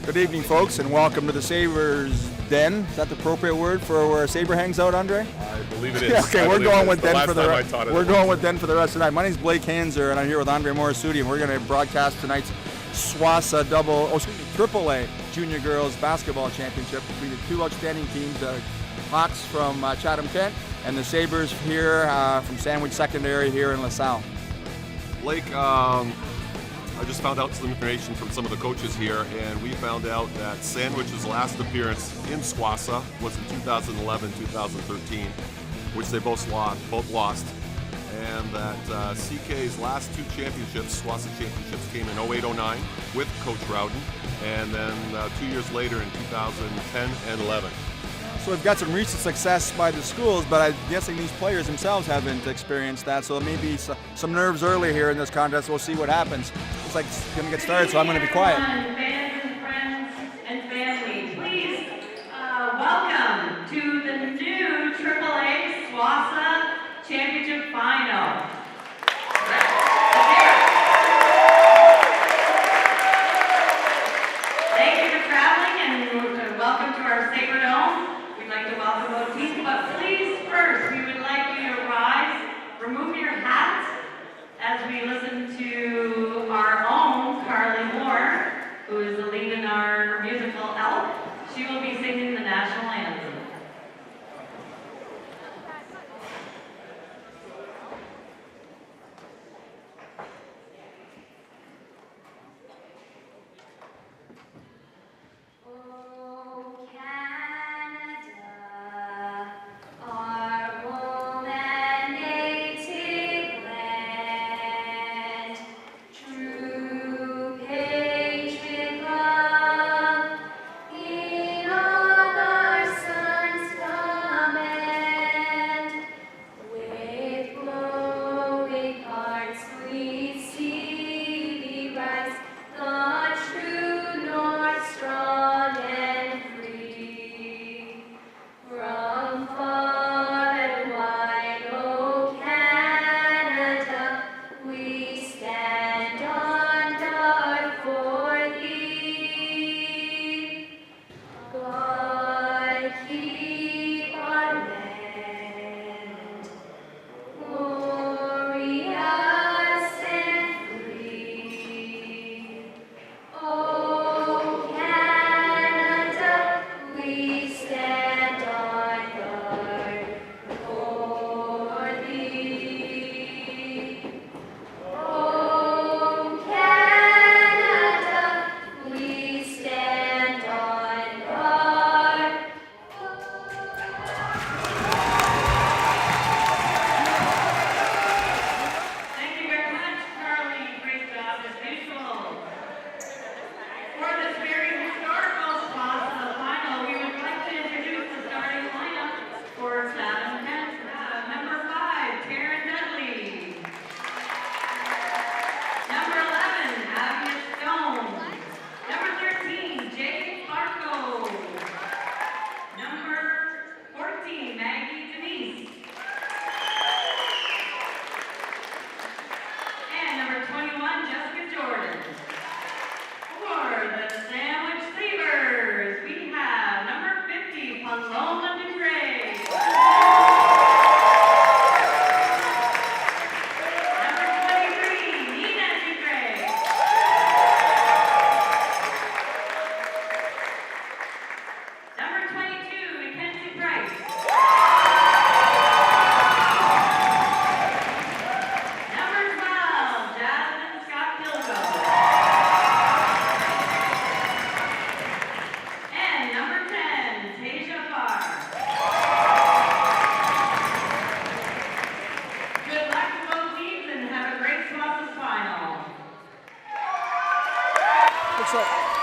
Good evening, folks, and welcome to the Sabres Den. Is that the appropriate word for where a Sabre hangs out, Andre? I believe it is. Yeah, okay, we're going with Den for the rest of the night. My name is Blake Hanser, and I'm here with Andre Morisuti, and we're going to broadcast tonight's SWOSSAA AAA Junior Girls Basketball Championship between the two outstanding teams, the Hawks from Chatham-Kent and the Sabres here from Sandwich Secondary here in LaSalle. Blake, I just found out some information from some of the coaches here, and we found out that Sandwich's last appearance in SWOSSAA was in 2011-2013, which they both lost, and that CK's last two championships, SWOSSAA championships, came in 08-09 with Coach Rowden, and then 2 years later in 2010 and 11. So we've got some recent success by the schools, but I'm guessing these players themselves haven't experienced that, so maybe some nerves early here in this contest. We'll see what happens. Looks like it's going to get started, so I'm going to be quiet. Fans and friends and family, please welcome to the new AAA SWOSSAA Championship Final. Thank you for traveling and welcome to our Sabre Dome. We'd like to welcome both teams, but please first we would like you to rise, remove your hats as we listen to our own Carly Moore, who is the lead in our musical Elf. She will be singing the national anthem.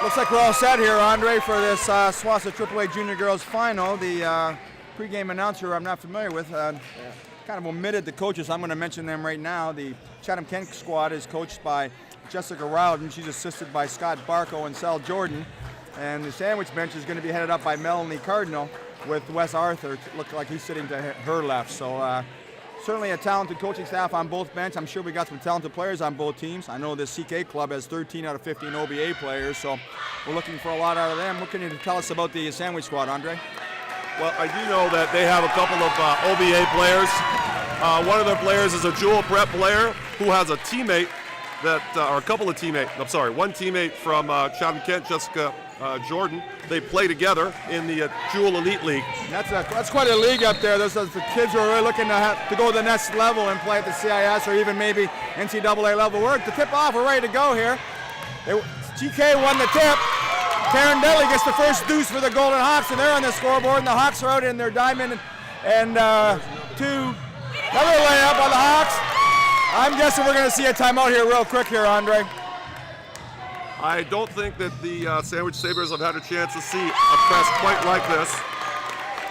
Looks like we're all set here, Andre, for this SWOSSAA AAA Junior Girls Final. The pregame announcer I'm not familiar with. Kind of omitted the coaches. I'm going to mention them right now. The Chatham-Kent squad is coached by Jessica Rowden. She's assisted by Scott Barco and Sal Jordan. And the sandwich bench is going to be headed up by Melanie Cardinal with Wes Arthur. Look like he's sitting to her left. So certainly a talented coaching staff on both bench. I'm sure we got some talented players on both teams. I know this CK club has 13 out of 15 OBA players, so we're looking for a lot out of them. What can you tell us about the sandwich squad, Andre? Well, I do know that they have a couple of OBA players. One of their players is a dual prep player who has a teammate that, or a couple of teammates, I'm sorry, one teammate from Chatham-Kent, Jessica Jordan. They play together in the Jewel Elite League. That's quite a league up there. Those are the kids who are really looking to go to the next level and play at the CIS or even maybe NCAA level. We're at the tip-off. We're ready to go here. GK won the tip. Karen Dudley gets the first deuce for the Golden Hawks, and they're on the scoreboard, and the Hawks are out in their diamond and two. Another layup on the Hawks. I'm guessing we're going to see a timeout here real quick here, Andre. I don't think that the Sandwich Sabres have had a chance to see a press quite like this.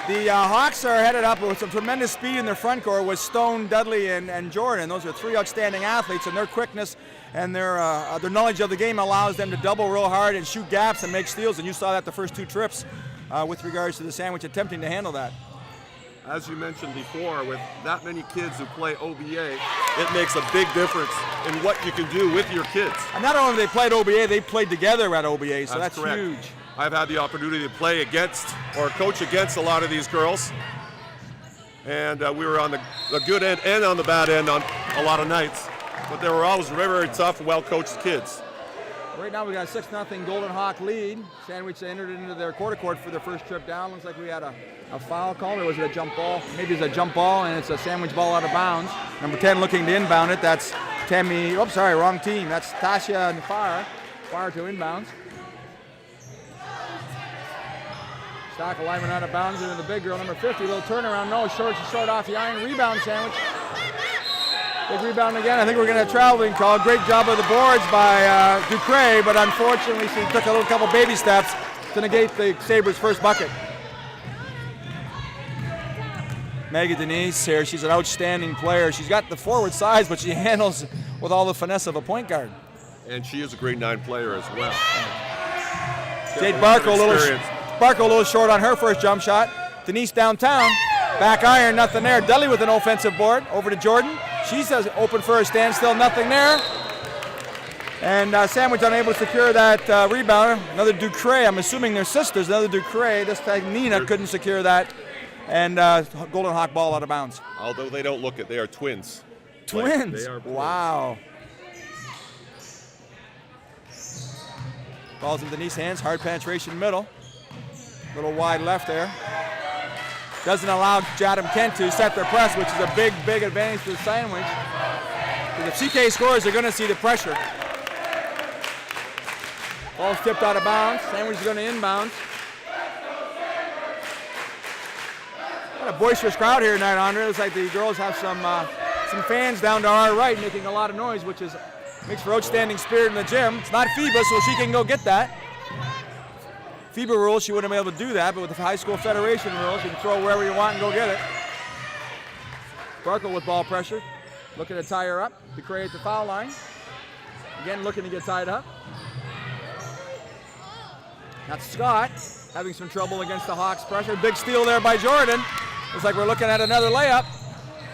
The Hawks are headed up with some tremendous speed in their front court with Stone, Dudley, and Jordan. Those are three outstanding athletes, and their quickness and their knowledge of the game allows them to double real hard and shoot gaps and make steals, and you saw that the first two trips with regards to the Sandwich attempting to handle that. As you mentioned before, with that many kids who play OBA, it makes a big difference in what you can do with your kids. And not only have they played OBA, they played together at OBA, so that's correct. Huge. I've had the opportunity to play against or coach against a lot of these girls. And we were on the good end and on the bad end on a lot of nights. But they were always very, very tough, well-coached kids. Right now we got a 6-0 Golden Hawk lead. Sandwich entered into their quarter court for their first trip down. Looks like we had a foul call, or was it a jump ball? Maybe it's a jump ball, and it's a Sandwich ball out of bounds. Number 10 looking to inbound it. That's Tammy, oh, sorry, wrong team. That's Tasha and Fire. Fire to inbounds. Stock alignment out of bounds into the big girl, number 50. Little turnaround, no, short off the iron. Rebound, Sandwich. Big rebound again. I think we're going to have a traveling call. Great job of the boards by Ducre, but unfortunately she took a couple baby steps to negate the Sabres' first bucket. Megan Denise here, she's an outstanding player. She's got the forward size, but she handles with all the finesse of a point guard. And she is a grade 9 player as well. Jade Barco a little short on her first jump shot. Denise downtown, back iron, nothing there. Dudley with an offensive board, over to Jordan. She's open for a standstill, nothing there. And Sandwich unable to secure that rebound. Another Ducre, I'm assuming they're sisters, another Ducre. This time Nina couldn't secure that. And Golden Hawk ball out of bounds. Although they don't look it, they are twins. Twins? They are twins. Wow. Ball's in Denise's hands, hard penetration middle. Little wide left there. Doesn't allow Chatham-Kent to set their press, which is a big, big advantage to the Sandwich. Because if CK scores, they're going to see the pressure. Ball's tipped out of bounds. Sandwich is going to inbound. What a boisterous crowd here tonight, Andre. Looks like the girls have some fans down to our right making a lot of noise, which makes for outstanding spirit in the gym. It's not FIBA, so she can go get that. FIBA rules, she wouldn't be able to do that, but with the high school federation rules, you can throw wherever you want and go get it. Barkle with ball pressure, looking to tie her up, to create the foul line. Again, looking to get tied up. That's Scott, having some trouble against the Hawks' pressure. Big steal there by Jordan. Looks like we're looking at another layup.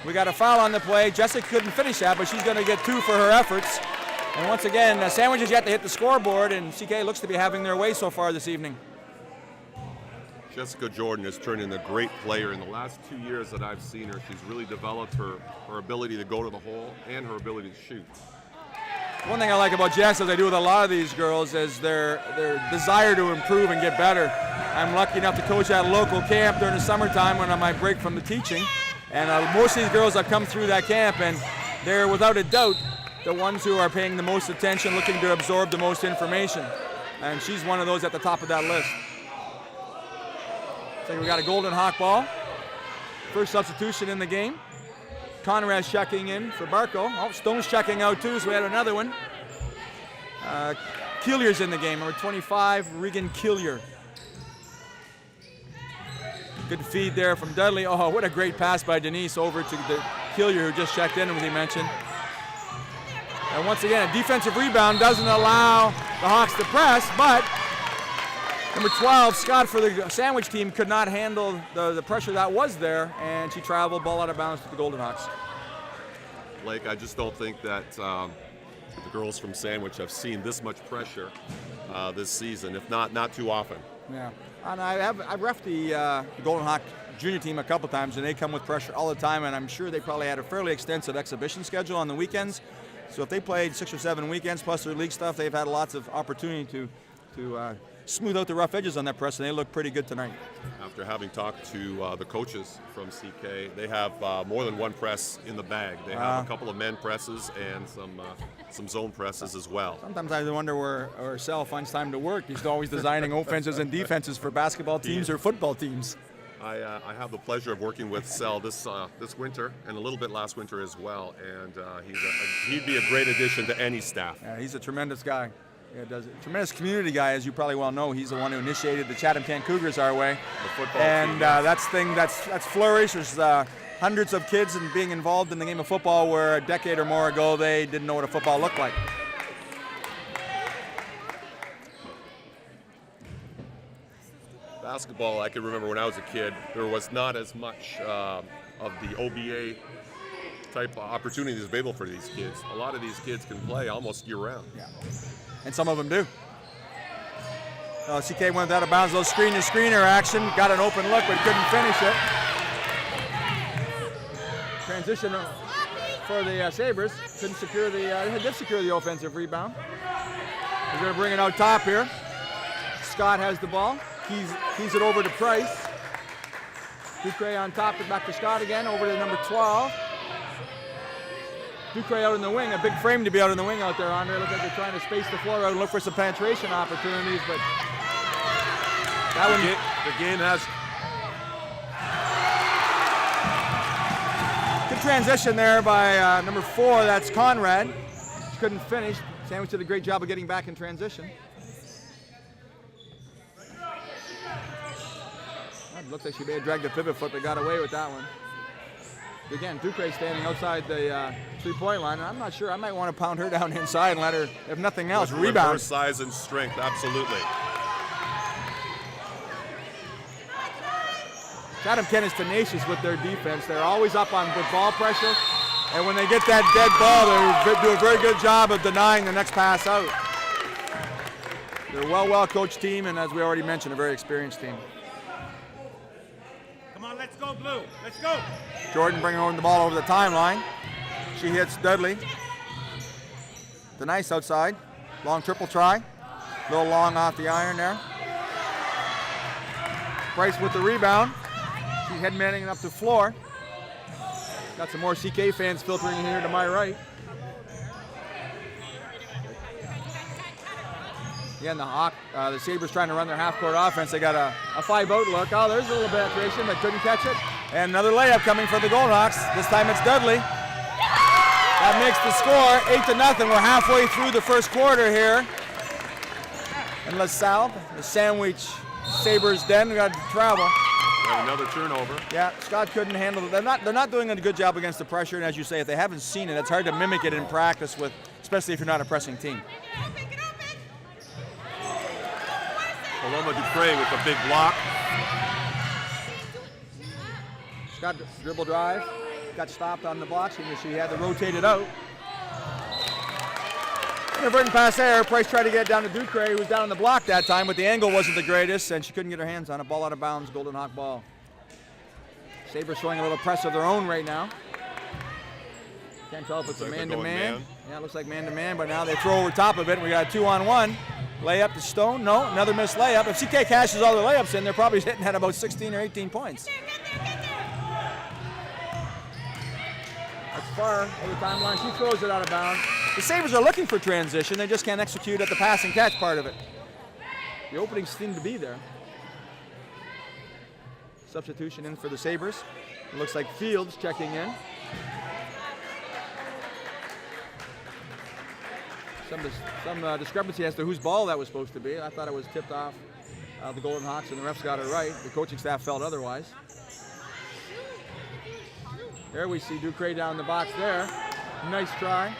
We got a foul on the play. Jessica couldn't finish that, but she's going to get 2 for her efforts. And once again, Sandwich has yet to hit the scoreboard, and CK looks to be having their way so far this evening. Jessica Jordan has turned into a great player. In the last 2 years that I've seen her, she's really developed her ability to go to the hole and her ability to shoot. One thing I like about Jess, as I do with a lot of these girls, is their desire to improve and get better. I'm lucky enough to coach at a local camp during the summertime when I'm on my break from the teaching. And most of these girls have come through that camp, and they're without a doubt the ones who are paying the most attention, looking to absorb the most information. And she's one of those at the top of that list. So we got a Golden Hawk ball. First substitution in the game. Conrad's checking in for Barco. Oh, Stone's checking out too, so we had another one. Killier's in the game, number 25, Regan Killier. Good feed there from Dudley. Oh, what a great pass by Denise over to the Killier, who just checked in, as he mentioned. And once again, a defensive rebound doesn't allow the Hawks to press, but number 12, Scott, for the Sandwich team, could not handle the pressure that was there, and she traveled ball out of bounds to the Golden Hawks. Blake, I just don't think that the girls from Sandwich have seen this much pressure this season, if not too often. Yeah, and I've reffed the Golden Hawk junior team a couple times, and they come with pressure all the time, and I'm sure they probably had a fairly extensive exhibition schedule on the weekends. So if they played 6 or 7 weekends plus their league stuff, they've had lots of opportunity to smooth out the rough edges on that press, and they look pretty good tonight. After having talked to the coaches from CK, they have more than one press in the bag. They have a couple of men presses and some zone presses as well. Sometimes I wonder where Sal finds time to work. He's always designing offenses and defenses for basketball teams or football teams. I have the pleasure of working with Sal this winter and a little bit last winter as well, and he'd be a great addition to any staff. Yeah, he's a tremendous guy. Yeah, tremendous community guy, as you probably well know. He's the one who initiated the Chatham-Kent Cougars our way. The football and team, that's flourished. There's hundreds of kids and being involved in the game of football where a decade or more ago they didn't know what a football looked like. Basketball, I can remember when I was a kid, there was not as much of the OBA type opportunities available for these kids. A lot of these kids can play almost year-round. Yeah. And some of them do. CK went out of bounds, a little screen-to-screener action, got an open look but couldn't finish it. Transition for the Sabres, did secure the offensive rebound. They're going to bring it out top here. Scott has the ball, keys it over to Price. Ducre on top, back to Scott again, over to number 12. Ducre out in the wing, a big frame to be out in the wing out there, Andre. Looks like they're trying to space the floor out and look for some penetration opportunities, but that one. The game has. Good transition there by number 4, that's Conrad. She couldn't finish. Sandwich did a great job of getting back in transition. Looks like she may have dragged the pivot foot, but got away with that one. Again, Ducre standing outside the 3-point line, and I'm not sure. I might want to pound her down inside and let her, if nothing else, rebound. Her size and strength, absolutely. Chatham-Kent is tenacious with their defense. They're always up on with ball pressure, and when they get that dead ball, they do a very good job of denying the next pass out. They're a well-coached team, and as we already mentioned, a very experienced team. Let's go, Blue. Let's go. Jordan bringing the ball over the timeline. She hits Dudley. The nice outside. Long triple try. A little long off the iron there. Price with the rebound. She's head manning up to floor. Got some more CK fans filtering in here to my right. Again, the Sabres trying to run their half-court offense. They got a 5-out look. Oh, there's a little penetration, but couldn't catch it. And another layup coming for the Golden Hawks. This time it's Dudley. That makes the score 8-0. We're halfway through the first quarter here. And LaSalle, the Sandwich Sabres den, got to travel. Another turnover. Yeah, Scott couldn't handle it. They're not doing a good job against the pressure. And as you say, if they haven't seen it, it's hard to mimic it in practice, especially if you're not a pressing team. Paloma Dupree with a big block. Scott dribble drive, got stopped on the block. She had to rotate it out. Inadvertent pass there. Price tried to get it down to Ducre, who was down on the block that time, but the angle wasn't the greatest, and she couldn't get her hands on it. Ball out of bounds, Golden Hawk ball. Sabres showing a little press of their own right now. Can't tell if it's a man-to-man. Yeah, it looks like man-to-man, but now they throw over top of it, and we got a 2-on-1. Layup to Stone. No, another missed layup. If CK cashes all their layups in, they're probably hitting at about 16 or 18 points. That's far over the timeline. She throws it out of bounds. The Sabres are looking for transition. They just can't execute at the pass and catch part of it. The openings seem to be there. Substitution in for the Sabres. It looks like Fields checking in. Some discrepancy as to whose ball that was supposed to be. I thought it was tipped off The Golden Hawks and the refs got it right. The coaching staff felt otherwise. There we see Ducre down the box there. Nice try.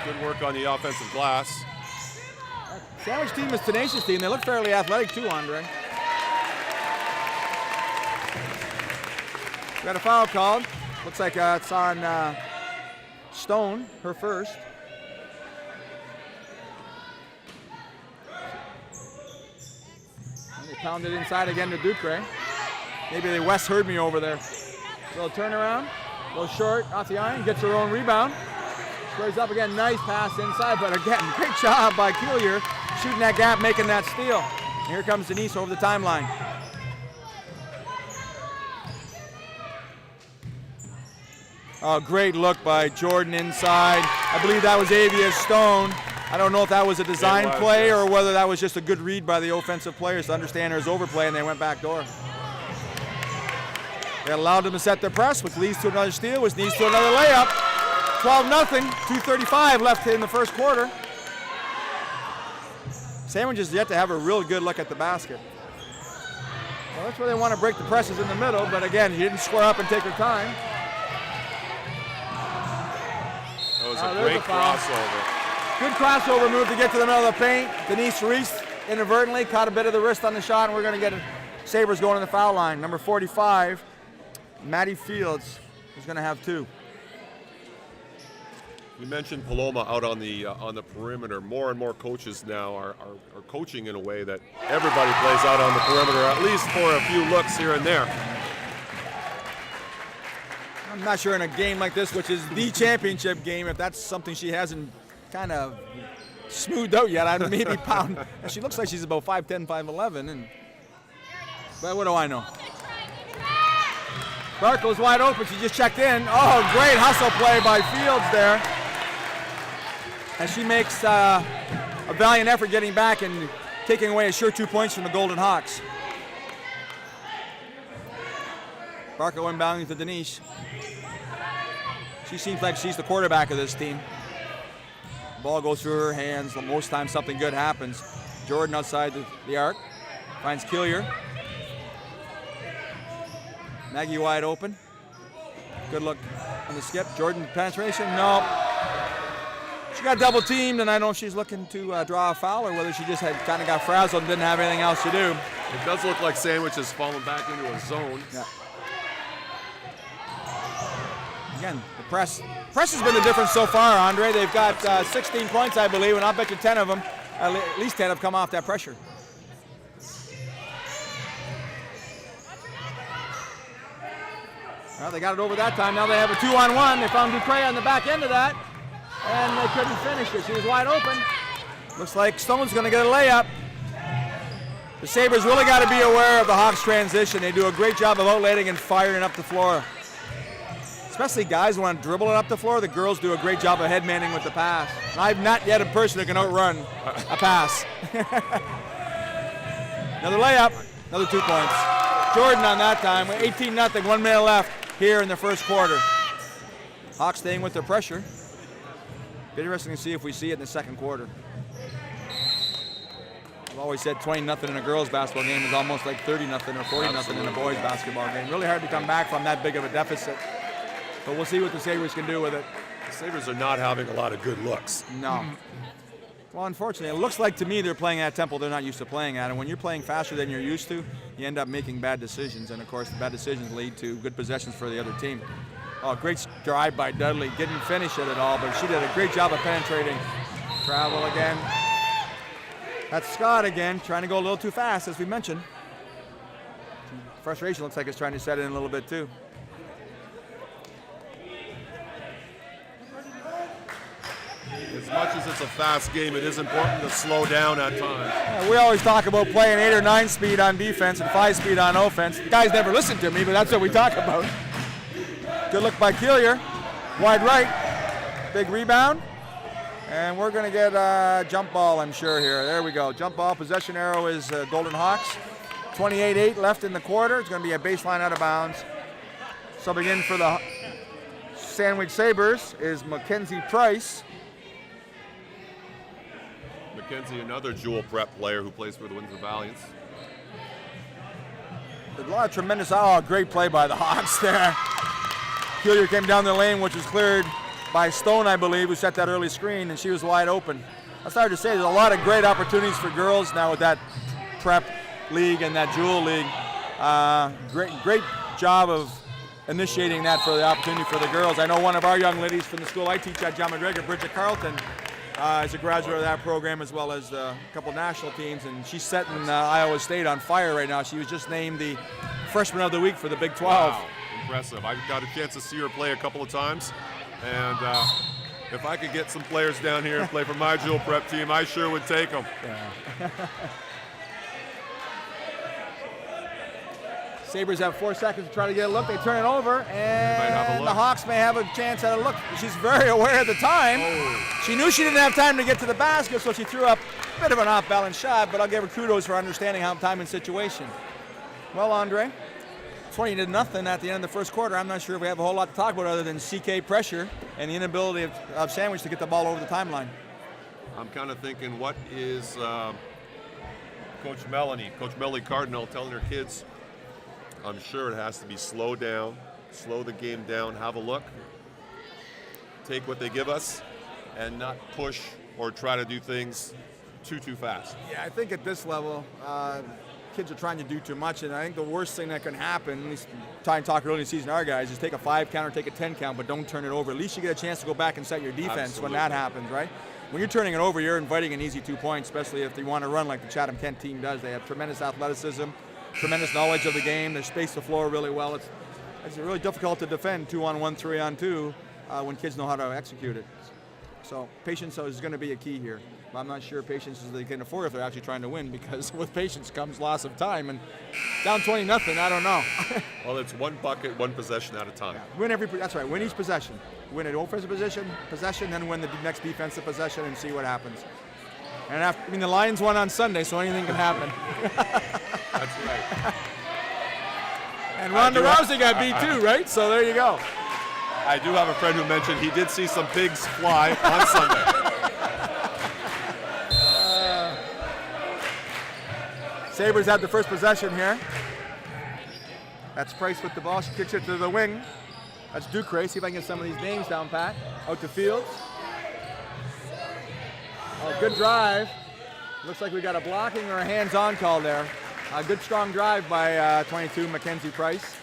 Good work on the offensive glass. Sandwich team is a tenacious team. They look fairly athletic too, Andre. We got a foul called. Looks like it's on Stone, her first. And they pound it inside again to Ducre. Maybe they West heard me over there. Little turnaround, little short off the iron, gets her own rebound. Squares up again, nice pass inside, but again, great job by Keelier shooting that gap, making that steal. And here comes Denise over the timeline. Oh, great look by Jordan inside. I believe that was Avia Stone. I don't know if that was a design play or whether that was just a good read by the offensive players to understand there's overplay and they went back door. They allowed them to set their press, which leads to another steal, which leads to another layup. 12-0, 2:35 left in the first quarter. Sandwich is yet to have a real good look at the basket. Well, that's where they want to break the presses in the middle, but again, he didn't square up and take her time. That was a great crossover. Good crossover move to get to the middle of the paint. Denise Reese inadvertently caught a bit of the wrist on the shot, and we're going to get Sabres going to the foul line. Number 45, Maddie Fields, is going to have 2. You mentioned Paloma out on the perimeter. More and more coaches now are coaching in a way that everybody plays out on the perimeter, at least for a few looks here and there. I'm not sure in a game like this, which is the championship game, if that's something she hasn't kind of smoothed out yet. I'd maybe pound. And she looks like she's about 5'10", 5'11", but what do I know? Barkle's wide open. She just checked in. Oh, great hustle play by Fields there. And she makes a valiant effort getting back and taking away a sure 2 points from the Golden Hawks. Barkle inbounding to Denise. She seems like she's the quarterback of this team. Ball goes through her hands. Most times something good happens. Jordan outside the arc. Finds Keelier. Maggie wide open. Good look on the skip. Jordan penetration. No. She got double teamed, and I don't know if she's looking to draw a foul or whether she just had kind of got frazzled and didn't have anything else to do. It does look like Sandwich has fallen back into a zone. Yeah. Again, the press has been the difference so far, Andre. They've got 16 points, I believe, and I'll bet you 10 of them, at least 10 have come off that pressure. Well, they got it over that time. Now they have a 2-on-1. They found Ducre on the back end of that, and they couldn't finish it. She was wide open. Looks like Stone's going to get a layup. The Sabres really got to be aware of the Hawks' transition. They do a great job of outletting and firing it up the floor. Especially guys who want to dribble it up the floor. The girls do a great job of head-manning with the pass. And I've not yet a person who can outrun a pass. Another layup, another 2 points. Jordan on that time, 18-0, 1 minute left here in the first quarter. Hawks staying with their pressure. Be interesting to see if we see it in the second quarter. I've always said 20-0 in a girls' basketball game is almost like 30-0 or 40-0 in a boys' basketball game. Really hard to come back from that big of a deficit. But we'll see what the Sabres can do with it. The Sabres are not having a lot of good looks. No. Well, unfortunately, it looks like to me they're playing at a tempo they're not used to playing at. And when you're playing faster than you're used to, you end up making bad decisions. And, of course, the bad decisions lead to good possessions for the other team. Oh, great drive by Dudley. Didn't finish it at all, but she did a great job of penetrating. Travel again. That's Scott again, trying to go a little too fast, as we mentioned. Frustration looks like it's trying to set in a little bit, too. As much as it's a fast game, it is important to slow down at times. Yeah, we always talk about playing 8 or 9 speed on defense and 5 speed on offense. The guys never listen to me, but that's what we talk about. Good look by Keelier. Wide right. Big rebound. And we're going to get a jump ball, I'm sure, here. There we go. Jump ball. Possession arrow is Golden Hawks. 28-8 left in the quarter. It's going to be a baseline out of bounds. Subbing in for the Sandwich Sabres is Mackenzie Price. Mackenzie, another dual prep player who plays for the Windsor Valiants. A lot of tremendous, great play by the Hawks there. Hillier came down the lane, which was cleared by Stone, I believe, who set that early screen, and she was wide open. I started to say there's a lot of great opportunities for girls now with that prep league and that jewel league. Great job of initiating that for the opportunity for the girls. I know one of our young ladies from the school I teach at, John McGregor, Bridget Carlton, is a graduate of that program, as well as a couple national teams, and she's setting Iowa State on fire right now. She was just named the Freshman of the Week for the Big 12. Wow, impressive. I got a chance to see her play a couple of times, and if I could get some players down here and play for my dual prep team, I sure would take them. Yeah. Sabres have 4 seconds to try to get a look. They turn it over, and the Hawks may have a chance at a look. She's very aware at the time. Oh. She knew she didn't have time to get to the basket, so she threw up a bit of an off-balance shot, but I'll give her kudos for understanding how time and situation. Well, Andre, 20-0 at the end of the first quarter. I'm not sure if we have a whole lot to talk about other than CK pressure and the inability of Sandwich to get the ball over the timeline. I'm kind of thinking, what is Coach Melanie Cardinal telling her kids? I'm sure it has to be slow down, slow the game down, have a look, take what they give us, and not push or try to do things too fast. Yeah, I think at this level, kids are trying to do too much, and I think the worst thing that can happen, at least talk early in the season, our guys, is take a 5 count or take a 10 count, but don't turn it over. At least you get a chance to go back and set your defense. Absolutely. When that happens, right? When you're turning it over, you're inviting an easy 2 points, especially if they want to run like the Chatham-Kent team does. They have tremendous athleticism, tremendous knowledge of the game. They space the floor really well. It's really difficult to defend 2-on-1, 3-on-2 when kids know how to execute it. So patience is going to be a key here. I'm not sure patience is they can afford if they're actually trying to win, because with patience comes loss of time. And down 20-0, I don't know. Well, it's 1 bucket, 1 possession at a time. Yeah, that's right. Win each possession. Win an offensive possession, then win the next defensive possession and see what happens. And the Lions won on Sunday, so anything can happen. That's right. And Ronda Rousey got beat too, right? So there you go. I do have a friend who mentioned he did see some pigs fly on Sunday. Sabres have the first possession here. That's Price with the ball. She kicks it to the wing. That's Ducre. See if I can get some of these names down pat. Out to Fields. Oh, good drive. Looks like we got a blocking or a hands-on call there. A good strong drive by 22 Mackenzie Price.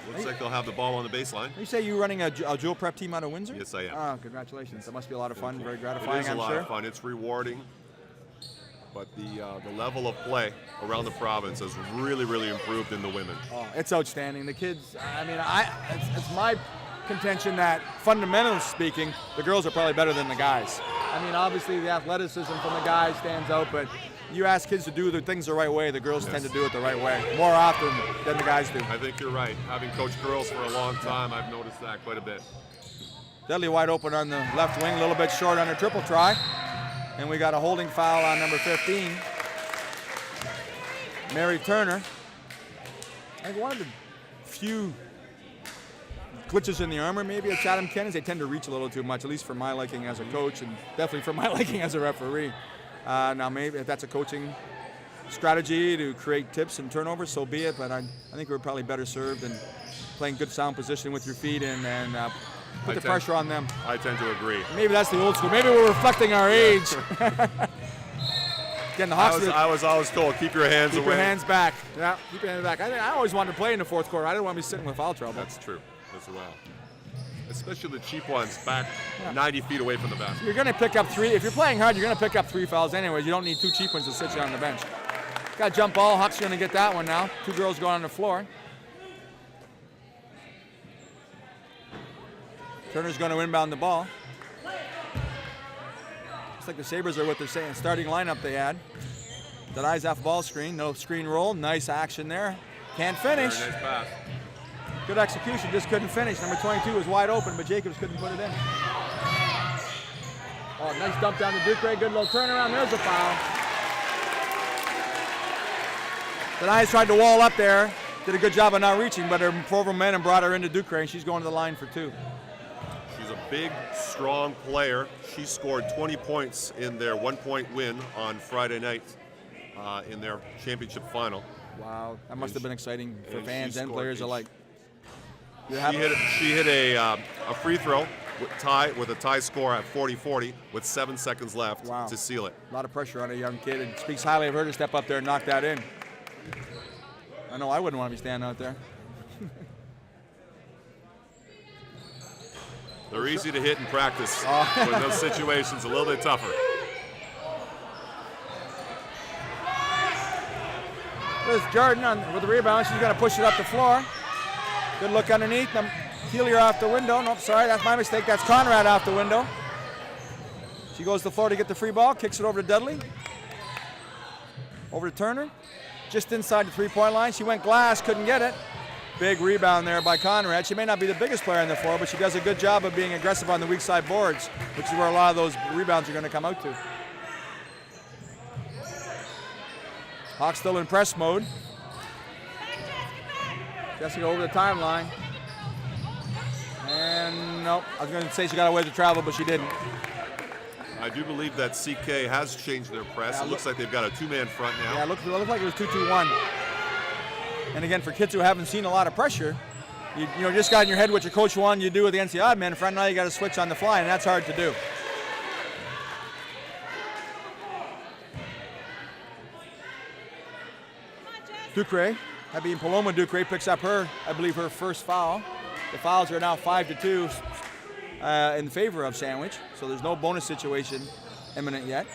Looks like they'll have the ball on the baseline. You say you're running a dual prep team out of Windsor? Yes, I am. Oh, congratulations. That must be a lot of fun. Very gratifying, I'm sure. It is a lot of fun. It's rewarding. But the level of play around the province has really improved in the women. Oh, it's outstanding. The kids, it's my contention that fundamentally speaking, the girls are probably better than the guys. I mean, obviously the athleticism from the guys stands out, but you ask kids to do the things the right way, the girls tend to do it the right way, more often than the guys do. I think you're right. Having coached girls for a long time, I've noticed that quite a bit. Deadly wide open on the left wing, a little bit short on a triple try. And we got a holding foul on number 15, Mary Turner. I think one of the few glitches in the armor maybe at Chatham-Kent is they tend to reach a little too much, at least for my liking as a coach and definitely for my liking as a referee. Now maybe if that's a coaching strategy to create tips and turnovers, so be it, but I think we're probably better served in playing good sound position with your feet and put the pressure on them. I tend to agree. Maybe that's the old school. Maybe we're reflecting our age. Again, the Hawks. I was always told, keep your hands away. Keep your hands back. Yeah, keep your hands back. I always wanted to play in the fourth quarter. I didn't want to be sitting with foul trouble. That's true as well. Especially the cheap ones back 90 feet away from the basket. You're going to pick up 3. If you're playing hard, you're going to pick up 3 fouls anyways. You don't need 2 cheap ones to sit you on the bench. Got a jump ball. Hawks are going to get that one now. 2 girls going on the floor. Turner's going to inbound the ball. Looks like the Sabres are what they're saying. Starting lineup they had. That eyes off ball screen. No screen roll. Nice action there. Can't finish. Very nice pass. Good execution. Just couldn't finish. Number 22 was wide open, but Jacobs couldn't put it in. Oh, nice dump down to Ducre. Good little turnaround. There's a foul. The eyes tried to wall up there. Did a good job of not reaching, but her forward momentum brought her into Ducre, and she's going to the line for 2. She's a big, strong player. She scored 20 points in their one-point win on Friday night in their championship final. Wow, that must have been exciting for fans and players alike. She hit a free throw with a tie score at 40-40 with 7 seconds left to seal it. A lot of pressure on a young kid. It speaks highly of her to step up there and knock that in. I know I wouldn't want to be standing out there. They're easy to hit in practice. But in those situations, a little bit tougher. There's Jordan with the rebound. She's going to push it up the floor. Good look underneath. Healy off the window. Nope, sorry, that's my mistake. That's Conrad off the window. She goes to the floor to get the free ball. Kicks it over to Dudley. Over to Turner. Just inside the three-point line. She went glass, couldn't get it. Big rebound there by Conrad. She may not be the biggest player on the floor, but she does a good job of being aggressive on the weak side boards, which is where a lot of those rebounds are going to come out to. Hawks still in press mode. Jessica over the timeline. And nope, I was going to say she got away with the travel, but she didn't. I do believe that CK has changed their press. It looks like they've got a two-man front now. Yeah, it looked like it was 2-2-1. And again, for kids who haven't seen a lot of pressure, you just got in your head what your coach wanted you to do with the NC odd man front. Now you got to switch on the fly, and that's hard to do. Ducre, that being Paloma Ducre, picks up her first foul. The fouls are now 5-2 in favor of Sandwich, so there's no bonus situation imminent yet.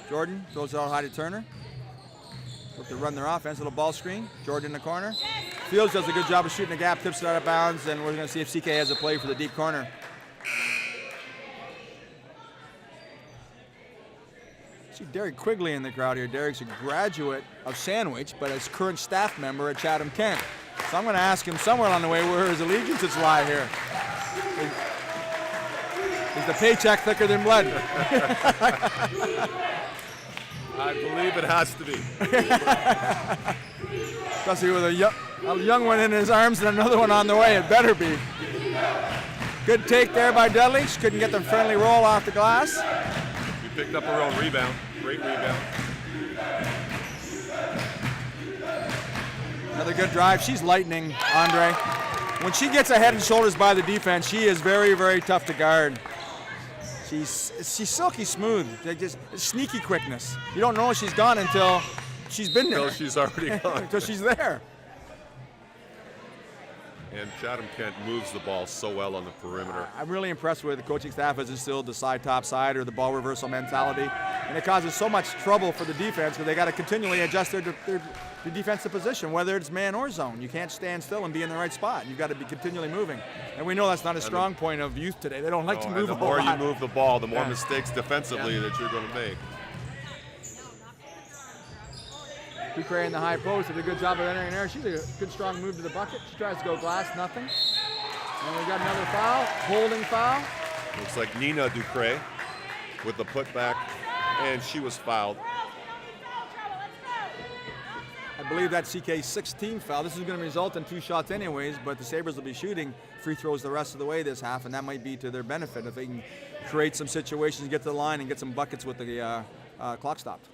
Jordan throws it out high to Turner. Look to run their offense, little ball screen. Jordan in the corner. Fields does a good job of shooting the gap, tips it out of bounds, and we're going to see if CK has a play for the deep corner. See Derek Quigley in the crowd here. Derek's a graduate of Sandwich, but as current staff member at Chatham-Kent. So I'm going to ask him somewhere along the way where his allegiances lie here. Is the paycheck thicker than blood? I believe it has to be. Especially with a young one in his arms and another one on the way, it better be. Good take there by Dudley. She couldn't get the friendly roll off the glass. She picked up her own rebound. Great rebound. Another good drive. She's lightning, Andre. When she gets a head and shoulders by the defense, she is very, very tough to guard. She's silky smooth. Just sneaky quickness. You don't know she's gone until she's been there. Until she's already gone. Until she's there. And Chatham-Kent moves the ball so well on the perimeter. I'm really impressed with the coaching staff has instilled the side top side or the ball reversal mentality. And it causes so much trouble for the defense because they got to continually adjust their defensive position, whether it's man or zone. You can't stand still and be in the right spot. You've got to be continually moving. And we know that's not a strong point of youth today. They don't like to move a whole lot. The more you move the ball, the more mistakes defensively that you're going to make. Ducre in the high post did a good job of entering there. She's a good strong move to the bucket. She tries to go glass, nothing. And we got another foul, holding foul. Looks like Nina Ducre with the putback, and she was fouled. I believe that's CK's 16th foul. This is going to result in 2 shots anyways, but the Sabres will be shooting free throws the rest of the way this half, and that might be to their benefit if they can create some situations, get to the line, and get some buckets with the clock stopped.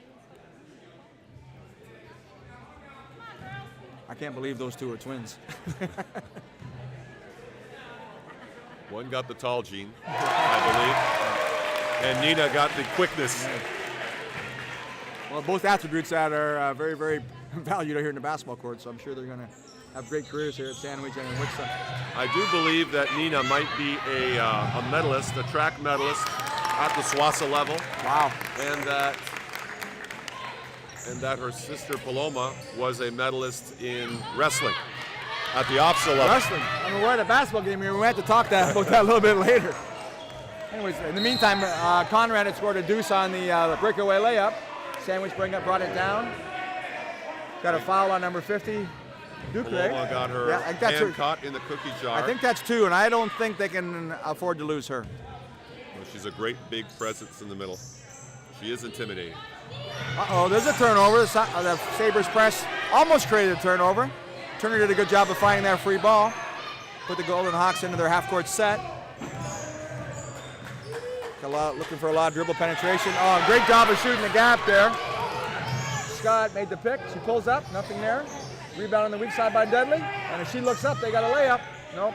I can't believe those two are twins. One got the tall gene, I believe, and Nina got the quickness. Well, both attributes that are very, very valued here in the basketball court, so I'm sure they're going to have great careers here at Sandwich and in Wichita. I do believe that Nina might be a medalist, a track medalist at the SWOSSAA level. Wow. And that her sister Paloma was a medalist in wrestling at the OPSA level. Wrestling. I mean, we're at a basketball game here. We have to talk about that a little bit later. Anyways, in the meantime, Conrad had scored a deuce on the breakaway layup. Sandwich brought it down. Got a foul on number 50. Ducre. Paloma got her hand caught in the cookie jar. I think that's 2, and I don't think they can afford to lose her. Well, she's a great big presence in the middle. She is intimidating. Uh-oh, there's a turnover. The Sabres press almost created a turnover. Turner did a good job of finding that free ball. Put the Golden Hawks into their half-court set. looking for a lot of dribble penetration. Oh, great job of shooting the gap there. Scott made the pick. She pulls up, nothing there. Rebound on the weak side by Dudley. And if she looks up, they got a layup. Nope.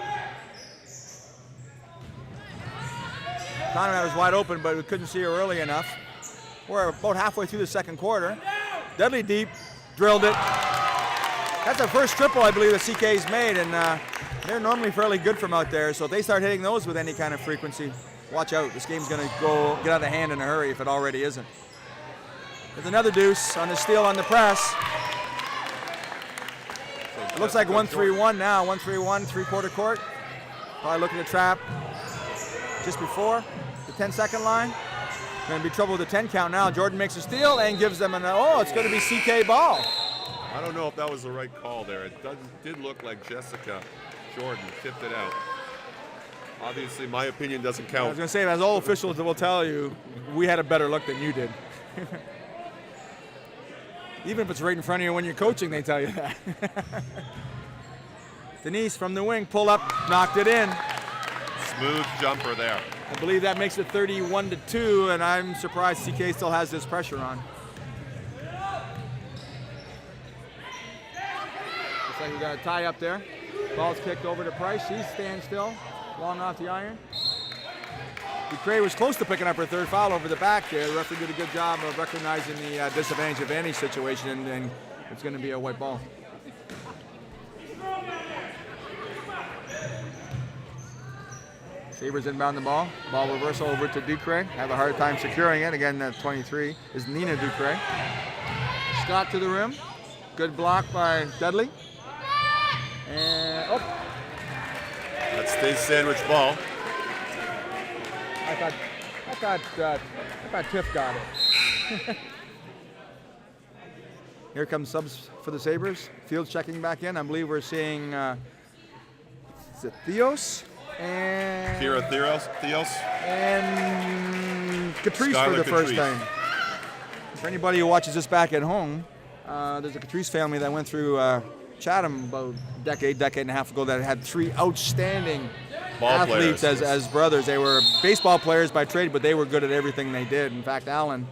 Conrad was wide open, but we couldn't see her early enough. We're about halfway through the second quarter. Dudley deep, drilled it. That's the first triple I believe the CK's made, and they're normally fairly good from out there, so if they start hitting those with any kind of frequency, watch out. This game's going to get out of hand in a hurry if it already isn't. There's another deuce on the steal on the press. It looks like 1-3-1 now, 1-3-1, three-quarter court. Probably looking to trap just before the 10-second line. Going to be trouble with the 10 count now. Jordan makes a steal and gives them it's going to be CK ball. I don't know if that was the right call there. It did look like Jessica Jordan tipped it out. Obviously, my opinion doesn't count. I was going to say, as all officials will tell you, we had a better look than you did. Even if it's right in front of you when you're coaching, they tell you that. Denise from the wing, pull up, knocked it in. Smooth jumper there. I believe that makes it 31-2, and I'm surprised CK still has this pressure on. Looks like we got a tie up there. Ball's kicked over to Price. She stands still, long off the iron. Ducre was close to picking up her third foul over the back there. The referee did a good job of recognizing the disadvantage advantage situation, and it's going to be a white ball. Sabres inbound the ball. Ball reversal over to Ducre. Have a hard time securing it. Again, 23 is Nina Ducre. Scott to the rim. Good block by Dudley. And That stays sandwich ball. I thought Tiff got it. Here comes subs for the Sabres. Fields checking back in. I believe we're seeing is it Theos and Kira Theos and Catrice Skylar for the first Catrice. time. For anybody who watches this back at home, there's a Catrice family that went through Chatham about a decade and a half ago that had three outstanding athletes as brothers. They were baseball players by trade, but they were good at everything they did. In fact, Alan,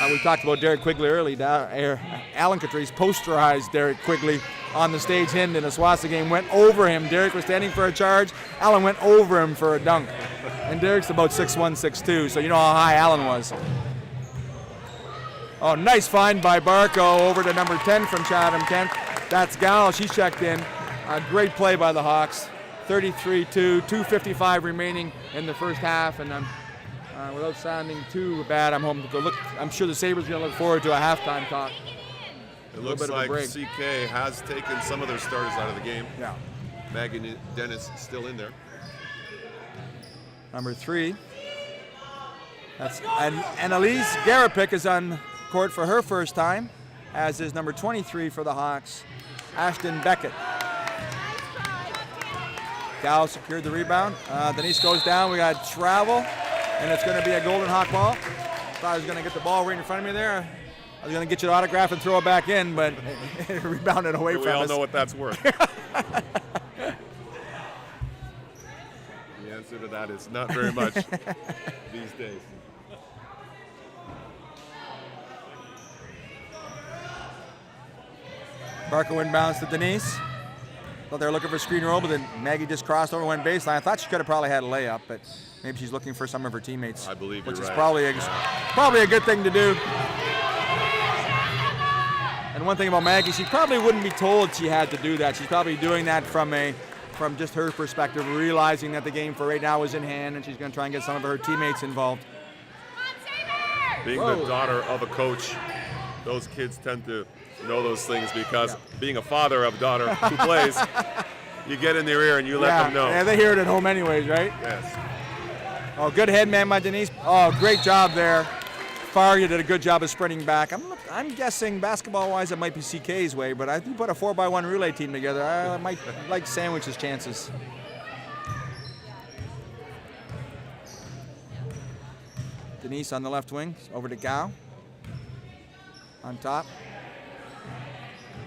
we talked about Derek Quigley early. Alan Catrice posterized Derek Quigley on the stage in a SWOSSAA game, went over him. Derek was standing for a charge. Alan went over him for a dunk. And Derek's about 6'1", 6'2", so you know how high Alan was. Oh, nice find by Barco over to number 10 from Chatham-Kent. That's Gal. She's checked in. A great play by the Hawks. 33-2, 2:55 remaining in the first half, and without sounding too bad, I'm sure the Sabres are going to look forward to a halftime talk. It looks like CK has taken some of their starters out of the game. Yeah. Maggie Dennis still in there. Number 3. That's Annalise Garapik is on court for her first time, as is number 23 for the Hawks, Ashton Beckett. Gal secured the rebound. Denise goes down. We got travel, and it's going to be a Golden Hawk ball. Thought I was going to get the ball right in front of me there. I was going to get you an autograph and throw it back in, but it rebounded away from us. We all know what that's worth. The answer to that is not very much these days. Barco inbounds to Denise. Thought they were looking for a screen roll, but then Maggie just crossed over, went baseline. I thought she could have probably had a layup, but maybe she's looking for some of her teammates. I believe you're right. Which is probably a good thing to do. And one thing about Maggie, she probably wouldn't be told she had to do that. She's probably doing that from just her perspective, realizing that the game for right now is in hand, and she's going to try and get some of her teammates involved. Being the daughter of a coach, those kids tend to know those things because being a father of a daughter who plays, you get in their ear and you let them know. Yeah, they hear it at home anyways, right? Yes. Oh, good head man by Denise. Oh, great job there. Faria did a good job of sprinting back. I'm guessing basketball-wise it might be CK's way, but I do put a 4x1 relay team together. I might like sandwich his chances. Denise on the left wing, over to Gao. On top.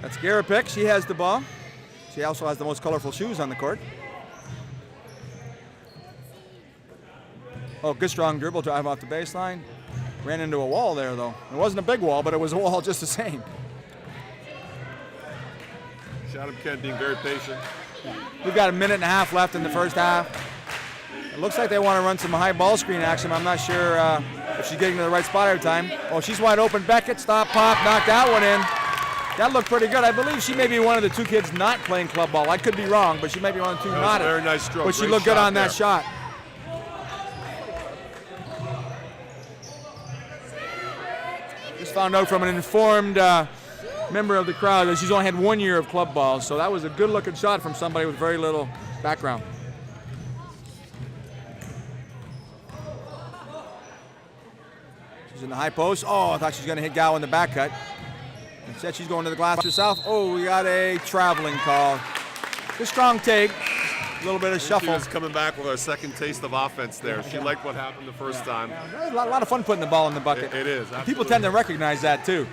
That's Garapik. She has the ball. She also has the most colorful shoes on the court. Oh, good strong dribble drive off the baseline. Ran into a wall there, though. It wasn't a big wall, but it was a wall just the same. Chatham-Kent being very patient. We've got a minute and a half left in the first half. It looks like they want to run some high ball screen action. I'm not sure if she's getting to the right spot every time. Oh, she's wide open. Beckett, stop, pop, knocked that one in. That looked pretty good. I believe she may be one of the two kids not playing club ball. I could be wrong, but she may be one of the two not. Very nice stroke. But she looked good on that shot. Just found out from an informed member of the crowd that she's only had 1 year of club ball, so that was a good-looking shot from somebody with very little background. She's in the high post. Oh, I thought she was going to hit Gow in the back cut. Instead, she's going to the glass herself. Oh, we got a traveling call. Good strong take. A little bit of shuffle. She was coming back with her second taste of offense there. She liked what happened the first time. A lot of fun putting the ball in the bucket. It is. Absolutely. People tend to recognize that, too.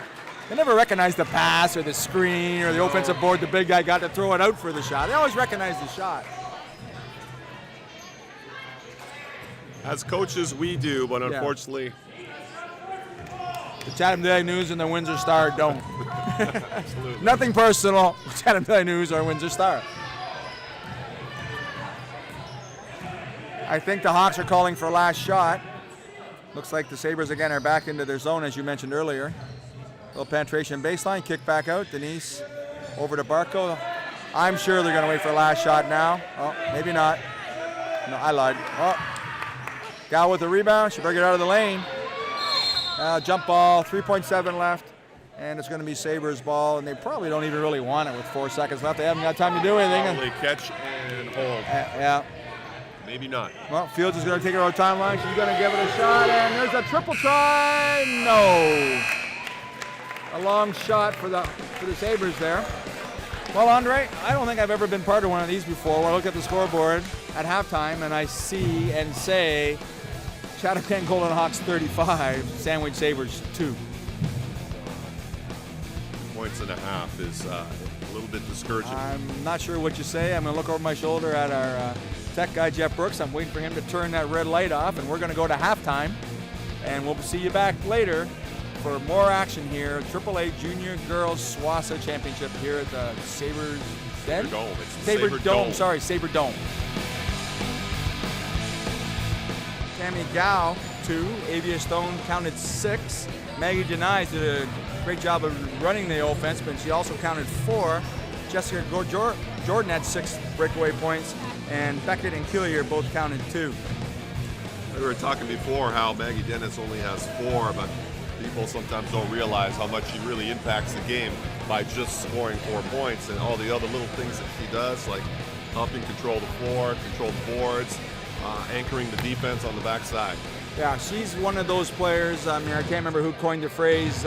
They never recognize the pass or the screen or the offensive board the big guy got to throw it out for the shot. They always recognize the shot. As coaches, we do, but unfortunately... The Chatham Daily News and the Windsor Star don't. Absolutely. Nothing personal. Chatham Daily News or Windsor Star. I think the Hawks are calling for last shot. Looks like the Sabres again are back into their zone, as you mentioned earlier. Little penetration baseline, kick back out. Denise over to Barco. I'm sure they're going to wait for last shot now. Oh, maybe not. No, I lied. Oh, Gal with the rebound. She bring it out of the lane. Jump ball, 3.7 left, and it's going to be Sabres ball, and they probably don't even really want it with 4 seconds left. They haven't got time to do anything. Probably catch and hold. Yeah. Maybe not. Well, Fields is going to take her out timeline. She's going to give it a shot, and there's a triple try. No. A long shot for the Sabres there. Well, Andre, I don't think I've ever been part of one of these before where I look at the scoreboard at halftime and I see and say Chatham-Kent Golden Hawks 35, Sandwich Sabres 2. Points and a half is a little bit discouraging. I'm not sure what you say. I'm going to look over my shoulder at our tech guy, Jeff Brooks. I'm waiting for him to turn that red light off, and we're going to go to halftime. And we'll see you back later for more action here. AAA Junior Girls SWOSSAA Championship here at the Sabres Den? Dome. It's the Sabre Dome. Sorry, Sabre Dome. Tammy Gow, 2. Avia Stone counted 6. Maggie Denies did a great job of running the offense, but she also counted 4. Jessica Jordan had 6 breakaway points, and Beckett and Killier both counted 2. We were talking before how Maggie Dennis only has 4, but people sometimes don't realize how much she really impacts the game by just scoring 4 points, and all the other little things that she does, like helping control the floor, control the boards, anchoring the defense on the backside. Yeah, she's one of those players. I mean, I can't remember who coined the phrase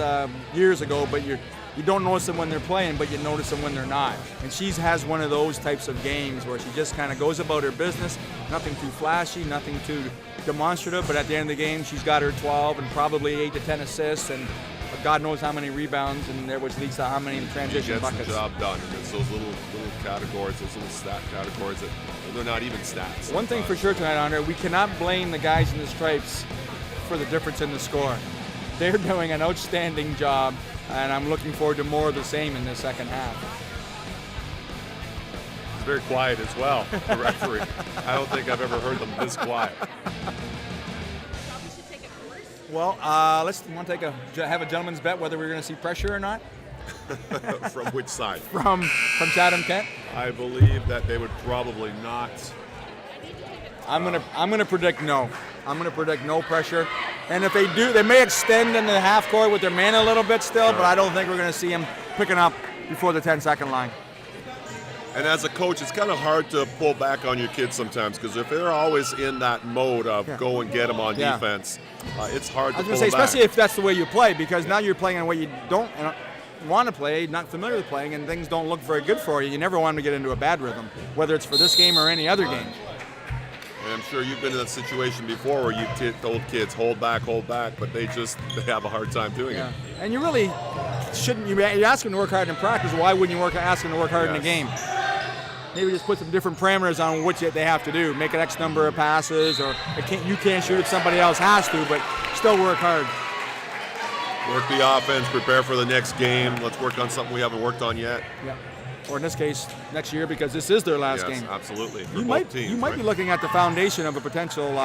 years ago, but you don't notice them when they're playing, but you notice them when they're not. And she has one of those types of games where she just kind of goes about her business, nothing too flashy, nothing too demonstrative, but at the end of the game, she's got her 12 and probably 8 to 10 assists and God knows how many rebounds, and there was least how many transition buckets. buckets. The job done. It's those little categories, those little stat categories that they're not even stats. One thing for sure tonight, Andre, we cannot blame the guys in the stripes for the difference in the score. They're doing an outstanding job, and I'm looking forward to more of the same in the second half. It's very quiet as well, the referee. I don't think I've ever heard them this quiet. Well, let's have a gentleman's bet whether we're going to see pressure or not. From which side? From Chatham-Kent. I believe that they would probably not. I'm gonna predict no. I'm gonna predict no pressure. And if they do, they may extend into the half court with their man a little bit still, but I don't think we're gonna see them picking up before the 10-second line. And as a coach, it's kind of hard to pull back on your kids sometimes because if they're always in that mode of go and get them on defense, it's hard to pull them back. Especially if that's the way you play, because now you're playing in a way you don't want to play, not familiar with playing, and things don't look very good for you. You never want to get into a bad rhythm, whether it's for this game or any other game. And I'm sure you've been in that situation before where you told kids, hold back, but they have a hard time doing it. And you really shouldn't, you ask them to work hard in practice, why wouldn't you ask them to work hard in the game? maybe just put some different parameters on what they have to do. Make an X number of passes, or you can't shoot if somebody else has to, but still work hard. Work the offense, prepare for the next game. Let's work on something we haven't worked on yet. Yeah. Or in this case, next year, because this is their last game. Yes, absolutely. You might be looking at the foundation of a potential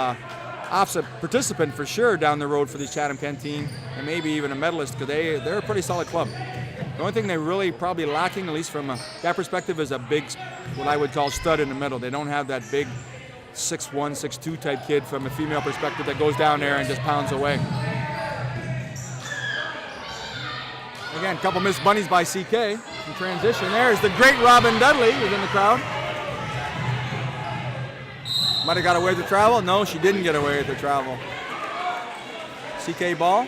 offset participant for sure down the road for this Chatham-Kent team, and maybe even a medalist, because they're a pretty solid club. The only thing they're really probably lacking, at least from that perspective, is a big, what I would call stud in the middle. They don't have that big 6'1", 6'2" type kid from a female perspective that goes down there and just pounds away. Again, a couple missed bunnies by CK in transition. There's the great Robin Dudley, who's in the crowd. Might have got away with the travel. No, she didn't get away with the travel. CK ball.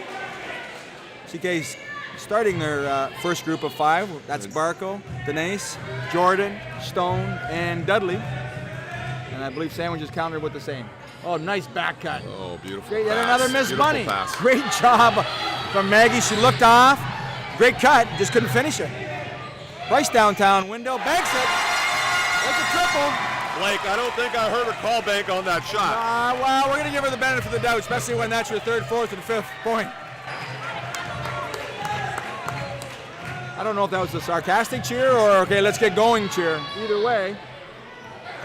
CK's starting their first group of 5. That's Barco, Denise, Jordan, Stone, and Dudley. And I believe Sandwich is countered with the same. Oh, nice back cut. Oh, beautiful. Great, and pass. another missed Beautiful bunny. Pass. Great job from Maggie. She looked off. Great cut, just couldn't finish it. Bryce downtown window, banks it. That's a triple. Blake, I don't think I heard a call bank on that shot. Well, we're going to give her the benefit of the doubt, especially when that's your 3rd, 4th, and 5th point. I don't know if that was a sarcastic cheer or, okay, let's get going cheer. Either way,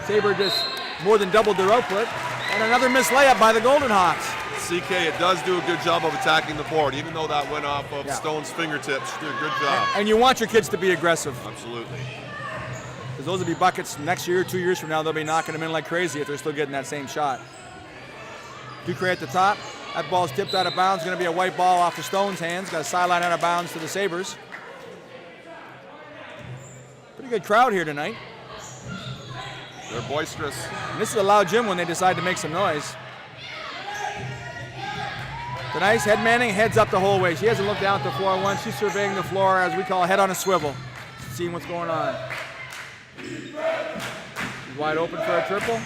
Sabre just more than doubled their output. And another missed layup by the Golden Hawks. CK, it does do a good job of attacking the board, even though that went off of Stone's fingertips. She did a good job. And you want your kids to be aggressive. Absolutely. Because those will be buckets next year, 2 years from now. They'll be knocking them in like crazy if they're still getting that same shot. Ducre at the top. That ball's tipped out of bounds. Going to be a white ball off the Stone's hands. Got a sideline out of bounds to the Sabres. Pretty good crowd here tonight. They're boisterous. And this is a loud gym when they decide to make some noise. Denise, head manning, heads up the whole way. She hasn't looked down at the floor once. She's surveying the floor, as we call, head on a swivel, seeing what's going on. She's wide open for a triple.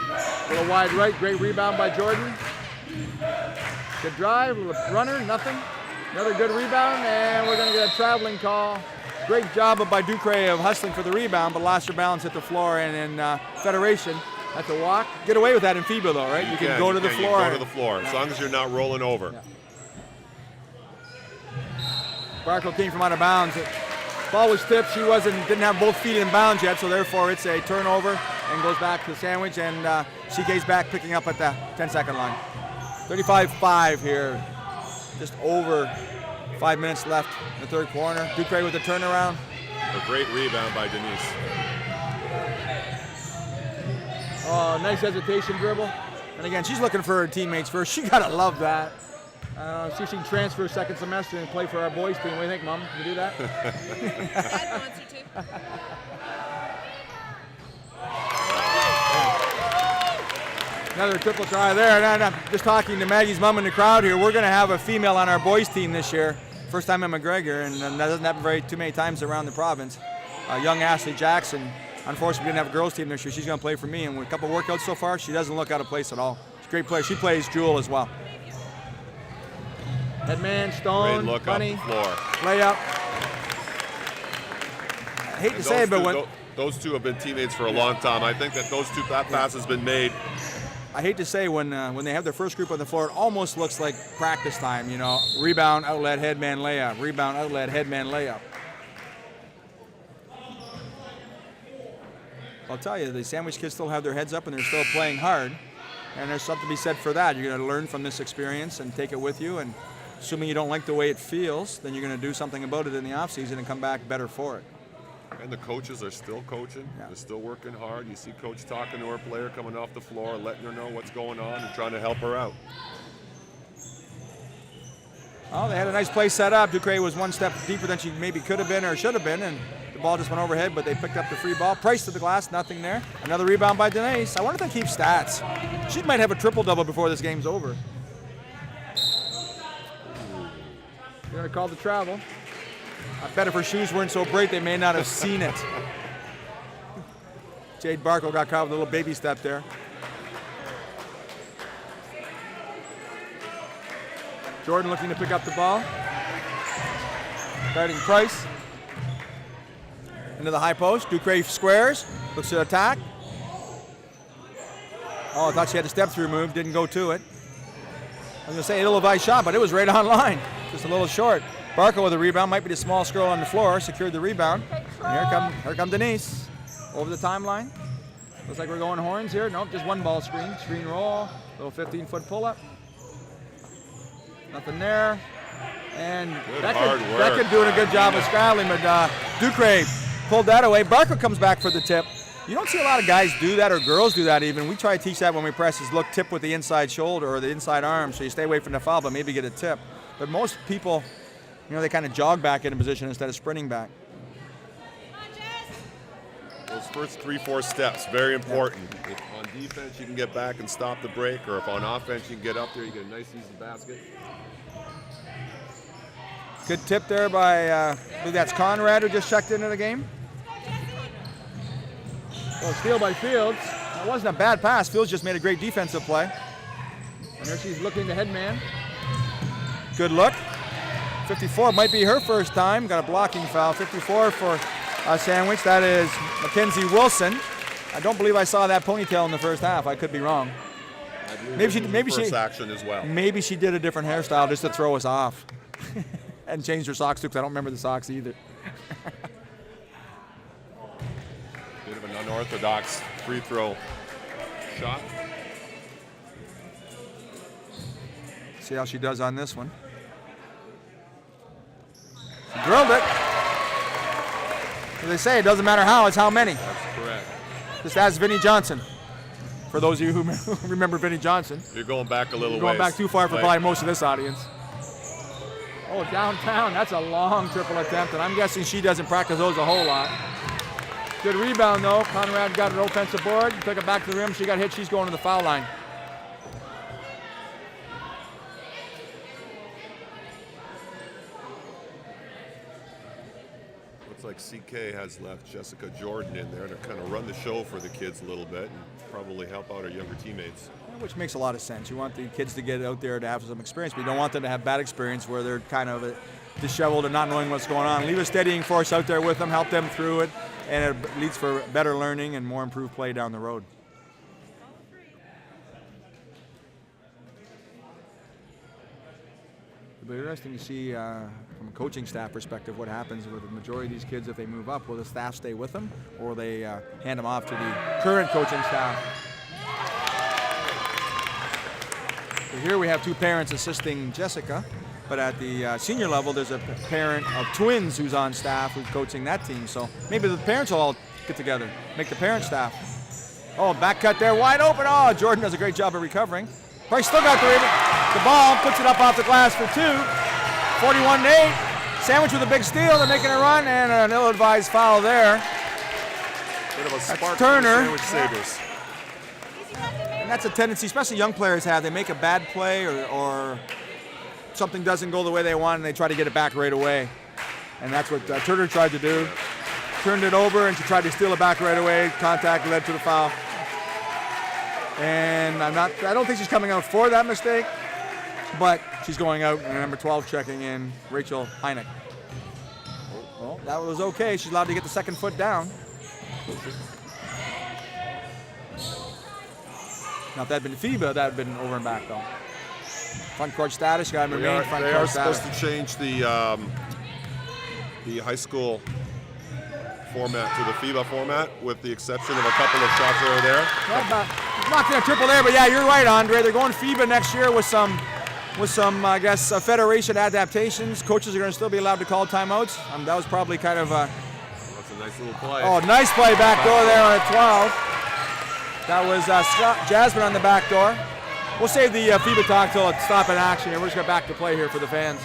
A little wide right, great rebound by Jordan. Good drive, little runner, nothing. Another good rebound, and we're going to get a traveling call. Great job by Ducre of hustling for the rebound, but lost her balance at the floor, and in Federation, at the walk. Get away with that in FIBA though, right? You can go to the floor. You go to the floor, as long as you're not rolling over. Yeah. Barco came from out of bounds. Ball was tipped. She didn't have both feet in bounds yet, so therefore it's a turnover and goes back to Sandwich, and CK's back picking up at the 10-second line. 35-5 here. Just over 5 minutes left in the 3rd quarter. Ducre with the turnaround. A great rebound by Denise. Oh, nice hesitation dribble. And again, she's looking for her teammates first. She gotta love that. See if she can transfer second semester and play for our boys team. What do you think, Mom? Can you do that? Dad wants you to. Another triple try there. And I'm just talking to Maggie's mom in the crowd here. We're gonna have a female on our boys team this year. First time in McGregor, and that doesn't happen too many times around the province. Young Ashley Jackson. Unfortunately, we didn't have a girls team this year. She's going to play for me, and with a couple workouts so far, she doesn't look out of place at all. She's a great player. She plays Jewel as well. Headman, Stone, Great look Bunny, off the floor. layup. I hate to say it, but when those two have been teammates for a long time. I think that that pass has been made. I hate to say when they have their first group on the floor, it almost looks like practice time. You know, rebound, outlet, headman, layup. Rebound, outlet, headman, layup. I'll tell you, the Sandwich kids still have their heads up and they're still playing hard. And there's something to be said for that. You're going to learn from this experience and take it with you. And assuming you don't like the way it feels, then you're going to do something about it in the offseason and come back better for it. And the coaches are still coaching. Yeah. They're still working hard. You see Coach talking to her player coming off the floor, letting her know what's going on and trying to help her out. Oh, they had a nice play set up. Ducre was one step deeper than she maybe could have been or should have been, and the ball just went overhead, but they picked up the free ball. Price to the glass, nothing there. Another rebound by Denise. I wonder if they keep stats. She might have a triple-double before this game's over. They're going to call the travel. I bet if her shoes weren't so bright, they may not have seen it. Jade Barco got caught with a little baby step there. Jordan looking to pick up the ball. Guarding Price. And into the high post. Ducre squares, looks to attack. Oh, I thought she had a step-through move, didn't go to it. I was going to say ill-advised shot, but it was right on line. Just a little short. Barco with a rebound, might be the small girl on the floor, secured the rebound. And here come Denise, over the timeline. Looks like we're going horns here. Nope, just one ball screen. Screen roll, little 15-foot pull-up. Nothing there. And Beckett doing a good job of straddling, but Ducre pulled that away. Barco comes back for the tip. You don't see a lot of guys do that, or girls do that even. We try to teach that when we press is look tip with the inside shoulder or the inside arm, so you stay away from the foul, but maybe get a tip. But most people, they kind of jog back into position instead of sprinting back. Those first 3-4 steps, very important. Yeah. If on defense you can get back and stop the break, or if on offense you can get up there, you get a nice easy basket. Good tip there by, I believe that's Conrad who just checked into the game. Well, steal by Fields. That wasn't a bad pass. Fields just made a great defensive play. And there she's looking the head man. Good look. 54 might be her first time. Got a blocking foul. 54 for Sandwich. That is Mackenzie Wilson. I don't believe I saw that ponytail in the first half. I could be wrong. Maybe she action as well. Maybe she did a different hairstyle just to throw us off. And changed her socks too, because I don't remember the socks either. Bit of an unorthodox free throw shot. See how she does on this one. She drilled it. As they say, it doesn't matter how, it's how many. That's correct. Just ask Vinnie Johnson. For those of you who remember Vinnie Johnson. You're going back a little ways. Going back too far for probably most of this audience. Oh, downtown, that's a long triple attempt, and I'm guessing she doesn't practice those a whole lot. Good rebound, though. Conrad got an offensive board, took it back to the rim. She got hit. She's going to the foul line. Looks like CK has left Jessica Jordan in there to kind of run the show for the kids a little bit and probably help out her younger teammates. Which makes a lot of sense. You want the kids to get out there to have some experience, but you don't want them to have bad experience where they're kind of disheveled and not knowing what's going on. Leave a steadying force out there with them, help them through it, and it leads for better learning and more improved play down the road. It'll be interesting to see from a coaching staff perspective what happens with the majority of these kids if they move up. Will the staff stay with them, or will they hand them off to the current coaching staff? So here we have two parents assisting Jessica, but at the senior level, there's a parent of twins who's on staff who's coaching that team. So maybe the parents will all get together, make the parent staff. Oh, back cut there, wide open. Oh, Jordan does a great job of recovering. Price still got the ball, puts it up off the glass for two. 41-8. Sandwich with a big steal. They're making a run, and an ill-advised foul there. Bit of a spark Turner. for the Sandwich Sabres. And that's a tendency, especially young players have. They make a bad play or something doesn't go the way they want, and they try to get it back right away. And that's what Turner tried to do. Turned it over, and she tried to steal it back right away. Contact led to the foul. And I don't think she's coming out for that mistake, but she's going out, and number 12 checking in, Rachel Heineck. Well, that was okay. She's allowed to get the second foot down. Now, if that had been FIBA, that would have been over and back, though. Front court status, got to remain front court status. They are supposed to change the high school format to the FIBA format, with the exception of a couple of shots over there. Yeah, not a triple there, but yeah, you're right, Andre. They're going FIBA next year with some, I guess, federation adaptations. Coaches are going to still be allowed to call timeouts. That was probably kind of a... That's a nice little play. Oh, nice play back door there on a 12. That was Jasmine on the back door. We'll save the FIBA talk till it's stop in action here. We're just going back to play here for the fans.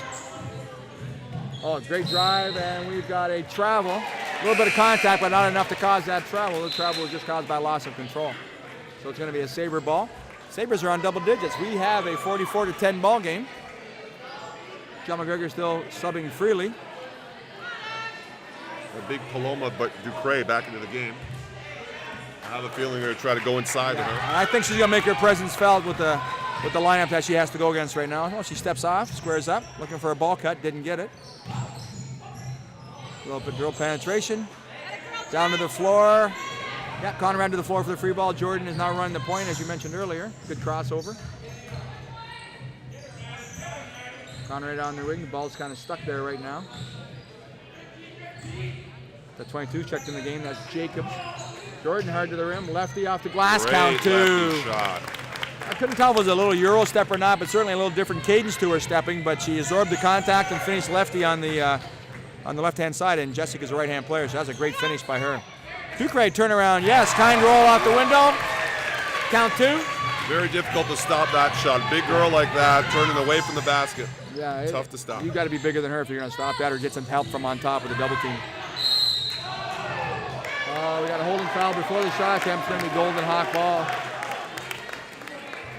Oh, great drive, and we've got a travel. A little bit of contact, but not enough to cause that travel. The travel was just caused by loss of control. So it's going to be a Sabre ball. Sabres are on double digits. We have a 44-10 ball game. John McGregor still subbing freely. A big Paloma, but Ducre back into the game. I have a feeling they're going to try to go inside of her. And I think she's going to make her presence felt with the lineup that she has to go against right now. Oh, she steps off, squares up, looking for a ball cut, didn't get it. A little bit drill penetration. Down to the floor. Yeah, Conrad to the floor for the free ball. Jordan is now running the point, as you mentioned earlier. Good crossover. Conrad on the wing. The ball's kind of stuck there right now. The 22 checked in the game. That's Jacobs. Jordan hard to the rim. Lefty off the glass. Great count 2. lefty shot. I couldn't tell if it was a little Euro step or not, but certainly a little different cadence to her stepping. But she absorbed the contact and finished lefty on the left-hand side. And Jessica's a right-hand player, so that's a great finish by her. Ducray turnaround. Yes, kind roll out the window. Count 2. Very difficult to stop that shot. Big girl like that, turning away from the basket. Yeah, tough to stop. You got to be bigger than her if you're going to stop that or get some help from on top with the double team. We got a holding foul before the shot attempt. It's going to be Golden Hawk ball.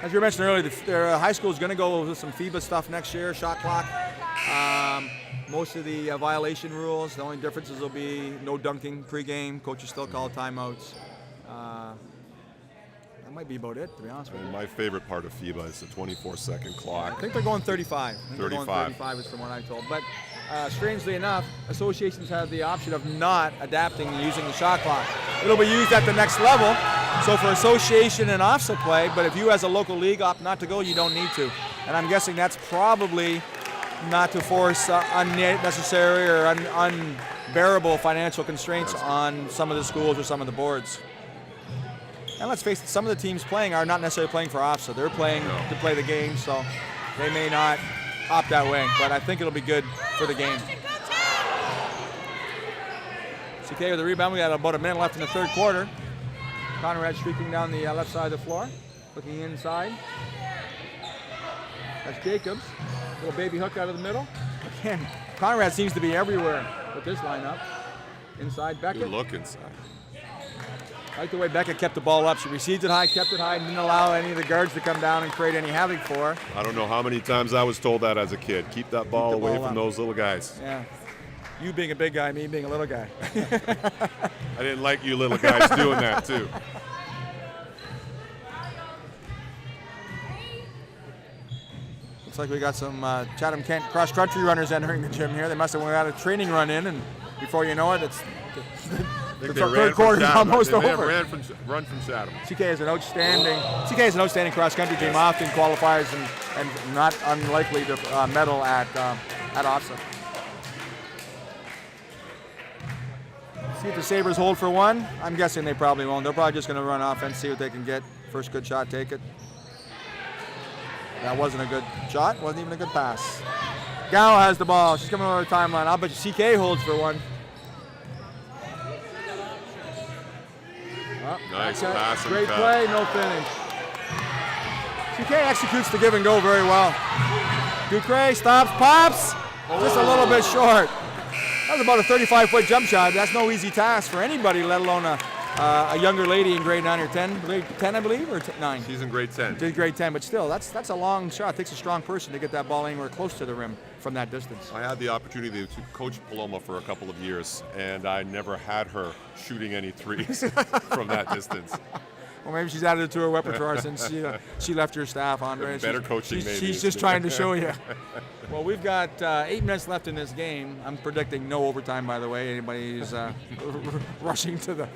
As you mentioned earlier, their high school is going to go with some FIBA stuff next year, shot clock. Most of the violation rules, the only differences will be no dunking pregame. Coaches still call timeouts. That might be about it, to be honest with you. My favorite part of FIBA is the 24-second clock. I think they're going 35. 35 is from what I'm told. But strangely enough, associations have the option of not adapting and using the shot clock. It'll be used at the next level. So for association and offset play, but if you as a local league opt not to go, you don't need to. And I'm guessing that's probably not to force unnecessary or unbearable financial constraints on some of the schools or some of the boards. And let's face it, some of the teams playing are not necessarily playing for offset. They're playing to play the game, so they may not opt that way. But I think it'll be good for the game. CK with the rebound. We got about a minute left in the third quarter. Conrad streaking down the left side of the floor, looking inside. That's Jacobs. Little baby hook out of the middle. Again, Conrad seems to be everywhere with this lineup. Inside Beckett. Good look inside. I like the way Beckett kept the ball up. She received it high, kept it high, and didn't allow any of the guards to come down and create any havoc for her. I don't know how many times I was told that as a kid. Keep that ball away from those little guys. Yeah. You being a big guy, me being a little guy. I didn't like you little guys doing that too. Looks like we got some Chatham-Kent cross-country runners entering the gym here. They must have had a training run in, and before you know it, it's the third quarter is almost over. Run from Chatham. CK is an outstanding cross-country team. Often qualifiers and not unlikely to medal at offset. See if the Sabres hold for one. I'm guessing they probably won't. They're probably just going to run offense, see what they can get. First good shot, take it. That wasn't a good shot. Wasn't even a good pass. Gal has the ball. She's coming over the timeline. I'll bet you CK holds for one. Nice pass. Great play, no finish. CK executes the give and go very well. Ducray stops, pops. Just a little bit short. That was about a 35-foot jump shot. That's no easy task for anybody, let alone a younger lady in grade 9 or 10. Grade 10, I believe, or 9? She's in grade 10. She's grade 10, but still, that's a long shot. It takes a strong person to get that ball anywhere close to the rim from that distance. I had the opportunity to coach Paloma for a couple of years, and I never had her shooting any threes from that distance. Well, maybe she's added it to her repertoire since she left her staff, Andre. Better coaching, maybe. She's just trying to show you. Well, we've got 8 minutes left in this game. I'm predicting no overtime, by the way. Anybody who's rushing to the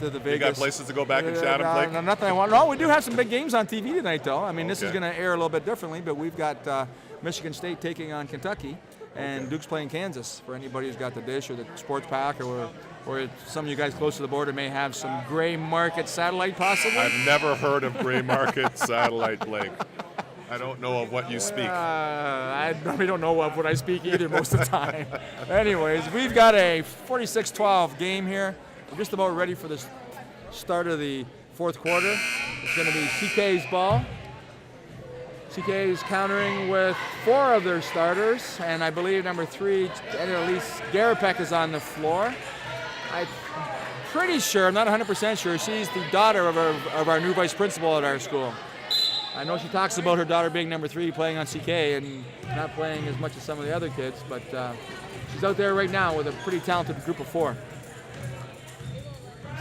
Vegas. You got places to go back in Chatham, Blake? Nothing I want. No, we do have some big games on TV tonight, though. I mean, this is going to air a little bit differently, but we've got Michigan State taking on Kentucky, and Duke's playing Kansas. For anybody who's got the dish or the sports pack, or some of you guys close to the border may have some gray market satellite, possibly. I've never heard of gray market satellite, Blake. I don't know of what you speak. I probably don't know of what I speak either most of the time. Anyways, we've got a 46-12 game here. We're just about ready for the start of the fourth quarter. It's going to be CK's ball. CK is countering with 4 of their starters, and I believe number 3, Annalise Garapek, is on the floor. I'm pretty sure, I'm not 100% sure, she's the daughter of our new vice principal at our school. I know she talks about her daughter being number 3, playing on CK and not playing as much as some of the other kids, but she's out there right now with a pretty talented group of 4.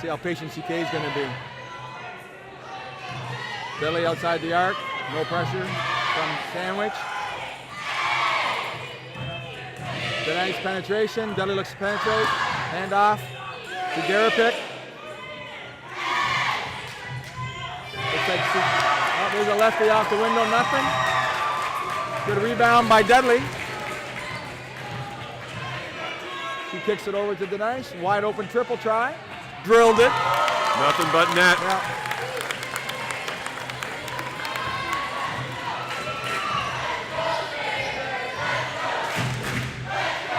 See how patient CK is going to be. Billy outside the arc, no pressure from Sandwich. The nice penetration, Dudley looks to penetrate, hand off. to Garapick. There's a lefty off the window, nothing. Good rebound by Dudley. She kicks it over to Denise. Wide open triple try. Drilled it. Nothing but net. Yeah.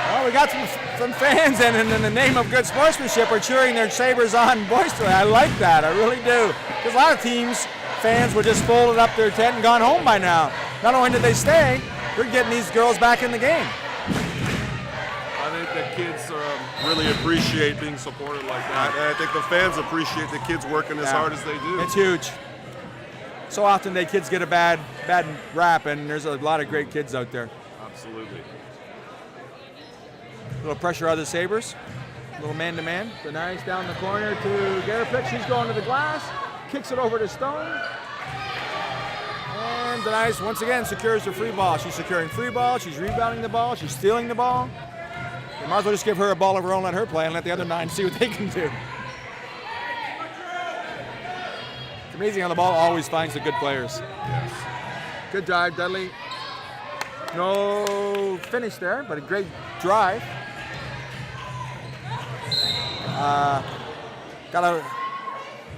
Well, we got some fans, and in the name of good sportsmanship, are cheering their Sabres on boisterously. I like that. I really do. Because a lot of teams, fans would just folded up their tent and gone home by now. Not only did they stay, they're getting these girls back in the game. I think the kids really appreciate being supported like that. And I think the fans appreciate the kids working as hard as they do. It's huge. So often the kids get a bad rap, and there's a lot of great kids out there. Absolutely. A little pressure on the Sabres. A little man-to-man. Denise down the corner to Garapick. She's going to the glass. Kicks it over to Stone. And Denise once again secures the free ball. She's securing free ball. She's rebounding the ball. She's stealing the ball. They might as well just give her a ball of her own, let her play, and let the other 9 see what they can do. It's amazing how the ball always finds the good players. Yes. Good drive, Dudley. No finish there, but a great drive. Got a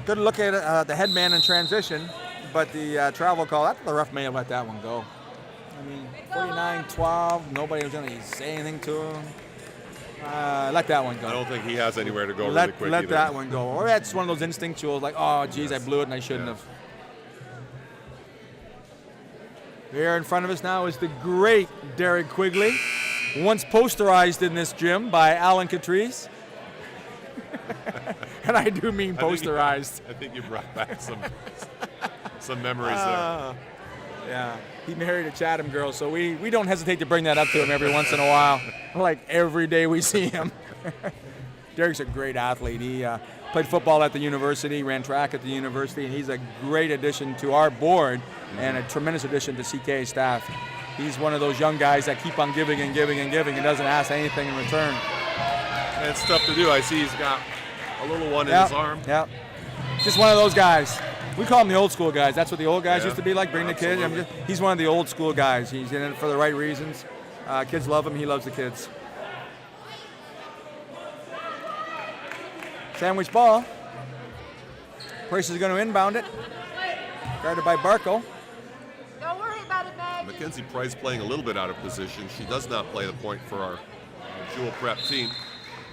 good look at the headman in transition, but the travel call, the ref may have let that one go. I mean, 49-12, nobody was going to say anything to him. Let that one go. I don't think he has anywhere to go let, really quick Let either. that one go. Or that's one of those instinctual, like, oh, geez, I blew it and I shouldn't have. Here in front of us now is the great Derek Quigley, once posterized in this gym by Alan Catrice. And I do mean posterized. I think you brought back some memories there. Yeah, he married a Chatham girl, so we don't hesitate to bring that up to him every once in a while, like every day we see him. Derek's a great athlete. He played football at the university, ran track at the university, and he's a great addition to our board and a tremendous addition to CK staff. He's one of those young guys that keep on giving and giving and giving and doesn't ask anything in return. And it's tough to do. I see he's got a little one in his arm. Yeah, just one of those guys. We call them the old school guys. That's what the old guys used to be like, bring the kids. He's one of the old school guys. He's in it for the right reasons. Kids love him. He loves the kids. Sandwich ball. Price is going to inbound it. Guarded by Barco. Don't worry about it, Meg. Mackenzie Price playing a little bit out of position. She does not play the point for our Jewel Prep team.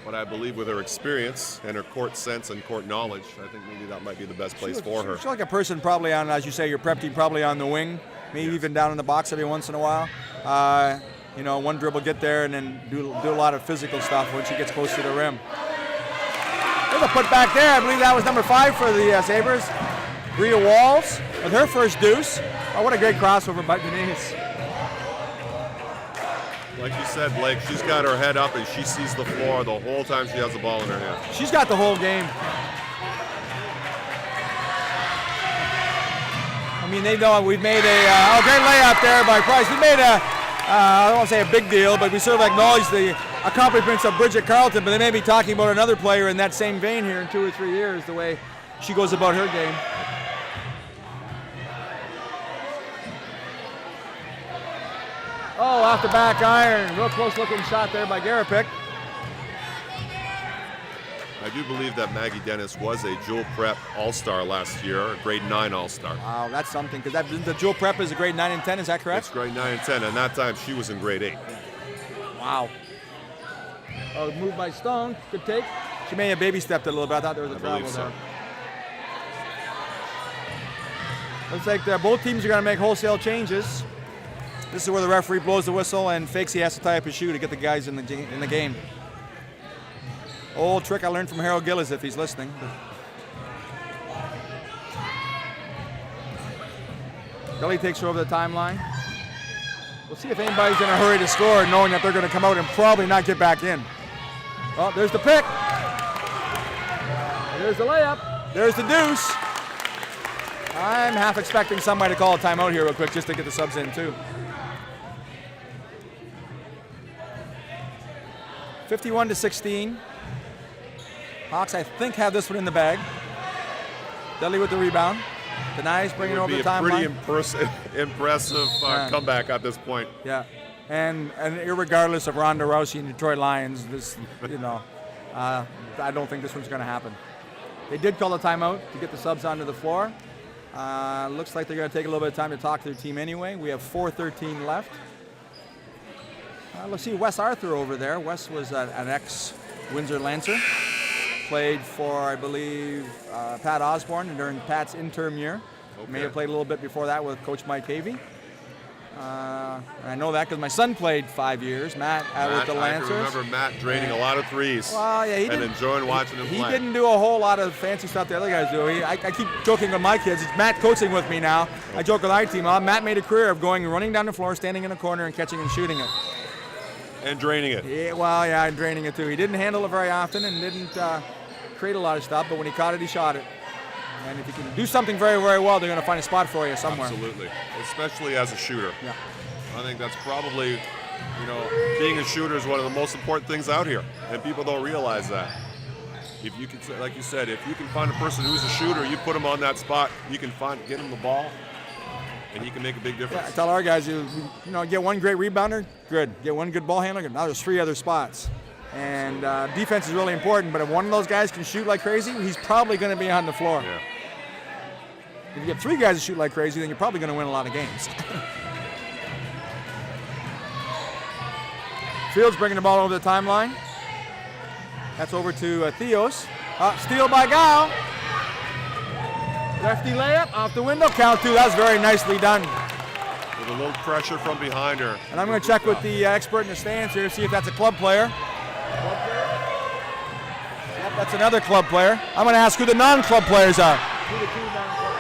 But I believe with her experience and her court sense and court knowledge, I think maybe that might be the best place for her. She's like a person probably on, as you say, your prep team, probably on the wing, maybe even down in the box every once in a while. One dribble, get there, and then do a lot of physical stuff when she gets close to the rim. There's a put back there. I believe that was number 5 for the Sabres. Bria Walls with her first deuce. Oh, what a great crossover by Denise. Like you said, Blake, she's got her head up and she sees the floor the whole time she has the ball in her hand. She's got the whole game. I mean, they know we've made a great layup there by Price. We made I don't want to say a big deal, but we sort of acknowledge the accomplishments of Bridget Carlton, but they may be talking about another player in that same vein here in 2 or 3 years, the way she goes about her game. Oh, off the back iron. Real close looking shot there by Garapick. I do believe that Maggie Dennis was a Jewel Prep All-Star last year, a grade 9 All-Star. Wow, that's something, because the Jewel Prep is a grade 9 and 10, is that correct? It's grade 9 and 10, and that time she was in grade 8. Wow. Oh, move by Stone. Good take. She may have baby stepped a little bit. I thought there was a travel there. Looks like both teams are going to make wholesale changes. This is where the referee blows the whistle and fakes he has to tie up his shoe to get the guys in the game. Old trick I learned from Harold Gillis if he's listening. Gully takes her over the timeline. We'll see if anybody's in a hurry to score, knowing that they're going to come out and probably not get back in. Oh, there's the pick. There's the layup. There's the deuce. I'm half expecting somebody to call a timeout here real quick just to get the subs in too. 51-16. Hawks, I think, have this one in the bag. Dudley with the rebound. Denies, bringing it over the timeline. Pretty impressive comeback at this point. Yeah, and irregardless of Ronda Rousey and Detroit Lions, this, I don't think this one's going to happen. They did call a timeout to get the subs onto the floor. Looks like they're going to take a little bit of time to talk to their team anyway. We have 4:13 left. Let's see Wes Arthur over there. Wes was an ex-Windsor Lancer. Played for, I believe, Pat Osborne during Pat's interim year. Okay. May have played a little bit before that with Coach Mike Havey. I know that because my son played 5 years, Matt with the Lancers. I remember Matt draining a lot of threes. Well, yeah, and enjoying watching him play. He didn't do a whole lot of fancy stuff the other guys do. I keep joking with my kids. It's Matt coaching with me now. I joke with our team. Matt made a career of running down the floor, standing in a corner, and catching and shooting it. And draining it. Yeah, and draining it too. He didn't handle it very often and didn't create a lot of stuff, but when he caught it, he shot it. And if you can do something very, very well, they're going to find a spot for you somewhere. Absolutely, especially as a shooter. Yeah. I think that's probably, being a shooter is one of the most important things out here, and people don't realize that. If you can, like you said, if you can find a person who's a shooter, you put him on that spot, you can get him the ball, and he can make a big difference. Yeah, I tell our guys, get one great rebounder, good. Get one good ball handler, good. Now there's 3 other spots. And defense is really important, but if one of those guys can shoot like crazy, he's probably going to be on the floor. Yeah. If you get 3 guys that shoot like crazy, then you're probably going to win a lot of games. Fields bringing the ball over the timeline. That's over to Theos. Steal by Gal. Lefty layup off the window. Count 2. That was very nicely done. With a little pressure from behind her. And I'm going to check with the expert in the stands here to see if that's a club player. Yep, that's another club player. I'm going to ask who the non-club players are. Who the 2 non-club players?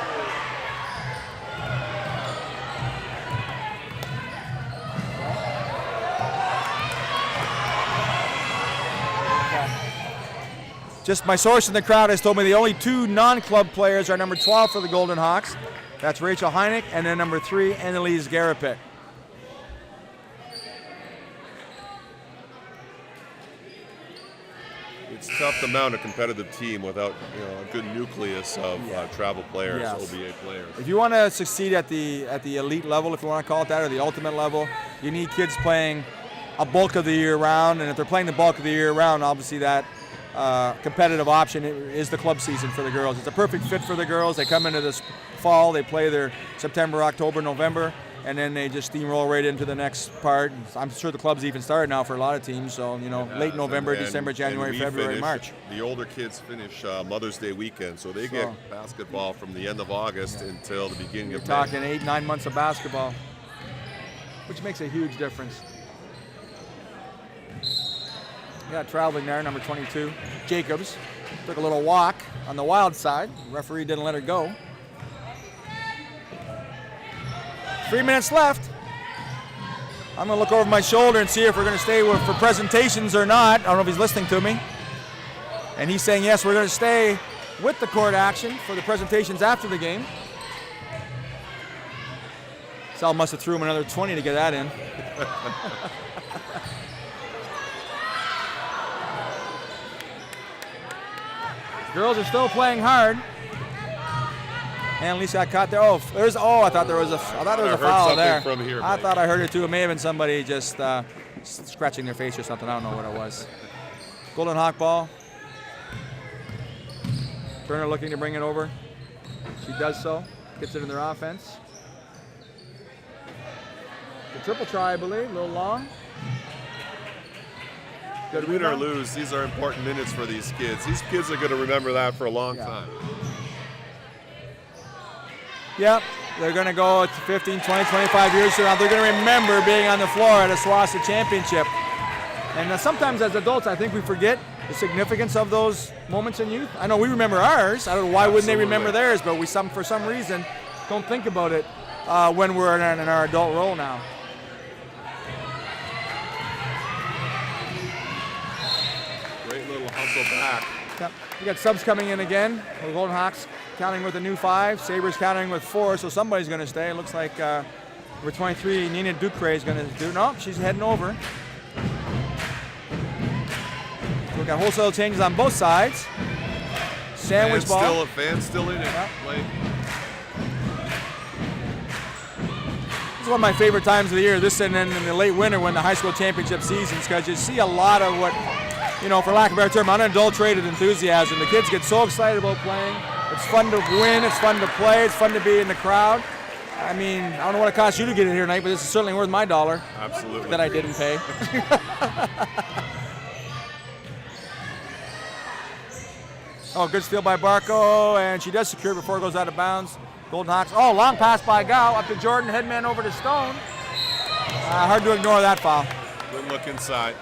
Just my source in the crowd has told me the only 2 non-club players are number 12 for the Golden Hawks. That's Rachel Heineck, and then number 3, Annalise Garapik. It's tough to mount a competitive team without a good nucleus of travel players, yes. OBA players. If you want to succeed at the elite level, if you want to call it that, or the ultimate level, you need kids playing a bulk of the year round, and if they're playing the bulk of the year round, obviously that competitive option is the club season for the girls. It's a perfect fit for the girls. They come into this fall, they play their September, October, November, and then they just steamroll right into the next part. I'm sure the club's even started now for a lot of teams, so late November, December, January, February, March. The older kids finish Mother's Day weekend, so they get basketball from the end of August until the beginning of May. You're talking 8-9 months of basketball, which makes a huge difference. Yeah, traveling there, number 22, Jacobs. Took a little walk on the wild side. The referee didn't let her go. 3 minutes left. I'm going to look over my shoulder and see if we're going to stay for presentations or not. I don't know if he's listening to me. And he's saying, yes, we're going to stay with the court action for the presentations after the game. Sal must have threw him another 20 to get that in. Girls are still playing hard. And Lisa got caught there. I thought there was a foul there. From here, I thought I heard it too. It may have been somebody just scratching their face or something. I don't know what it was. Golden Hawk ball. Turner looking to bring it over. She does so. Gets it in their offense. The triple try, I believe. A little long. Good win or lose, these are important minutes for these kids. These kids are going to remember that for a long time. Yep, they're going to go 15, 20, 25 years from now. They're going to remember being on the floor at a SWOSSAA championship. And sometimes as adults, I think we forget the significance of those moments in youth. I know we remember ours. I don't know why wouldn't they remember theirs, but for some reason don't think about it when we're in our adult role now. Great little hustle back. Yep. We got subs coming in again. The Golden Hawks counting with a new 5. Sabres counting with 4, so somebody's going to stay. It looks like number 23, Nina Ducre is going to do. No, she's heading over. So we've got wholesale changes on both sides. Sandwich ball. Fan's still in it. Yeah. Blake. This is one of my favorite times of the year, this and then in the late winter when the high school championship seasons, because you see a lot of what, for lack of a better term, unadulterated enthusiasm. The kids get so excited about playing. It's fun to win, it's fun to play, it's fun to be in the crowd. I mean, I don't know what it cost you to get in here tonight, but this is certainly worth my $1. Absolutely. That I didn't pay. Oh, good steal by Barco, and she does secure before it goes out of bounds. Golden Hawks. Oh, long pass by Gow up to Jordan. Headman over to Stone. Hard to ignore that foul. Good look inside.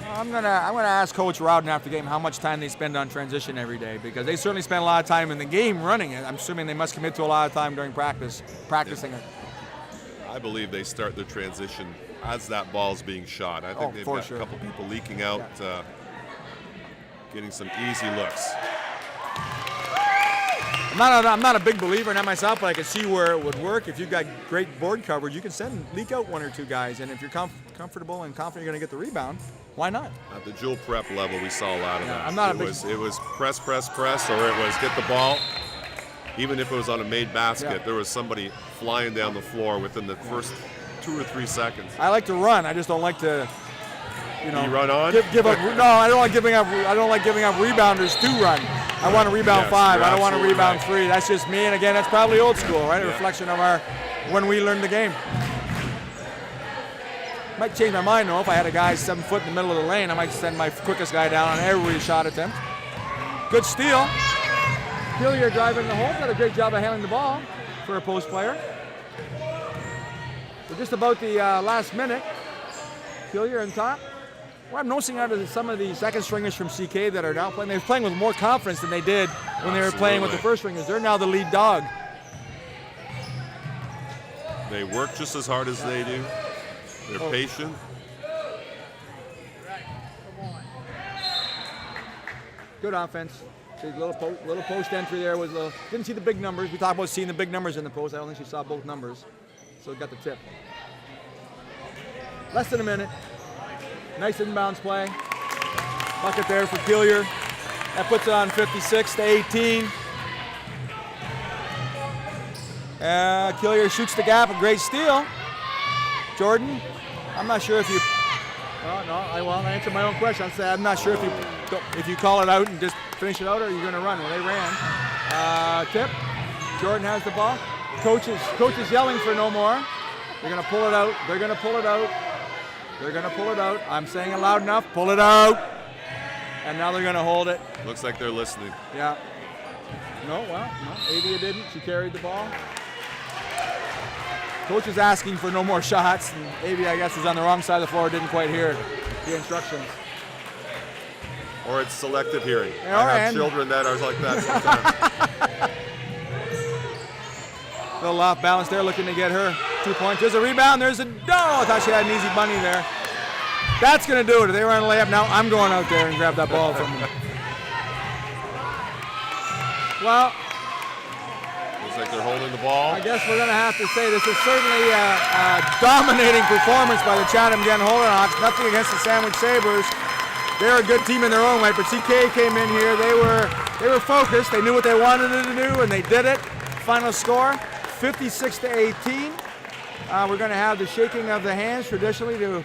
I'm gonna ask Coach Rowden after the game how much time they spend on transition every day, because they certainly spend a lot of time in the game running it. I'm assuming they must commit to a lot of time during practicing it. I believe they start their transition as that ball's being shot. I think they've got a couple people leaking out, getting some easy looks. I'm not a big believer in that myself, but I can see where it would work. If you've got great board coverage, you can leak out one or two guys, and if you're comfortable and confident you're going to get the rebound, why not? At the dual prep level, we saw a lot of that. I'm not it was press, or it was get the ball. Even if it was on a made basket, there was somebody flying down the floor within the first 2 or 3 seconds. I like to run. I just don't like to, You run on? Give up. No, I don't like giving up. I don't like giving up rebounders to run. I want to rebound 5. I don't want to rebound 3. That's just me. And again, that's probably old school, right? A reflection of when we learned the game. Might change my mind though. If I had a guy 7 foot in the middle of the lane, I might send my quickest guy down on every shot attempt. Good steal. Hillier driving the hole. Got a great job of handling the ball for a post player. So just about the last minute. Hillier on top. Well, I'm noticing out of some of the second stringers from CK that are now playing, they're playing with more confidence than they did when they were playing with the first stringers. They're now the lead dog. They work just as hard as they do. They're patient. Good offense. Little post entry there was a, didn't see the big numbers. We talked about seeing the big numbers in the post. I don't think she saw both numbers. So got the tip. Less than a minute. Nice inbounds play. Bucket there for Killier. That puts it on 56-18. Killier shoots the gap, a great steal. Jordan, I'm not sure if you. I won't answer my own question. I'm not sure if you call it out and just finish it out, or you're going to run. Well, they ran. Tip. Jordan has the ball. Coach is yelling for no more. They're going to pull it out. They're going to pull it out. They're going to pull it out. I'm saying it loud enough. Pull it out. And now they're going to hold it. Looks like they're listening. Yeah. No. Avia didn't. She carried the ball. Coach is asking for no more shots, and Avia, I guess, was on the wrong side of the floor, didn't quite hear the instructions. Or it's selective hearing. I have children that are like that sometimes. A little off balance there, looking to get her 2 points. There's a rebound. I thought she had an easy bunny there. That's going to do it. If they run a layup now, I'm going out there and grab that ball from them. Well, looks like they're holding the ball. I guess we're going to have to say this is certainly a dominating performance by the Chatham-Kent Hawks. Nothing against the Sandwich Sabres. They're a good team in their own right, but CK came in here. They were focused. They knew what they wanted to do, and they did it. Final score, 56-18. We're going to have the shaking of the hands traditionally to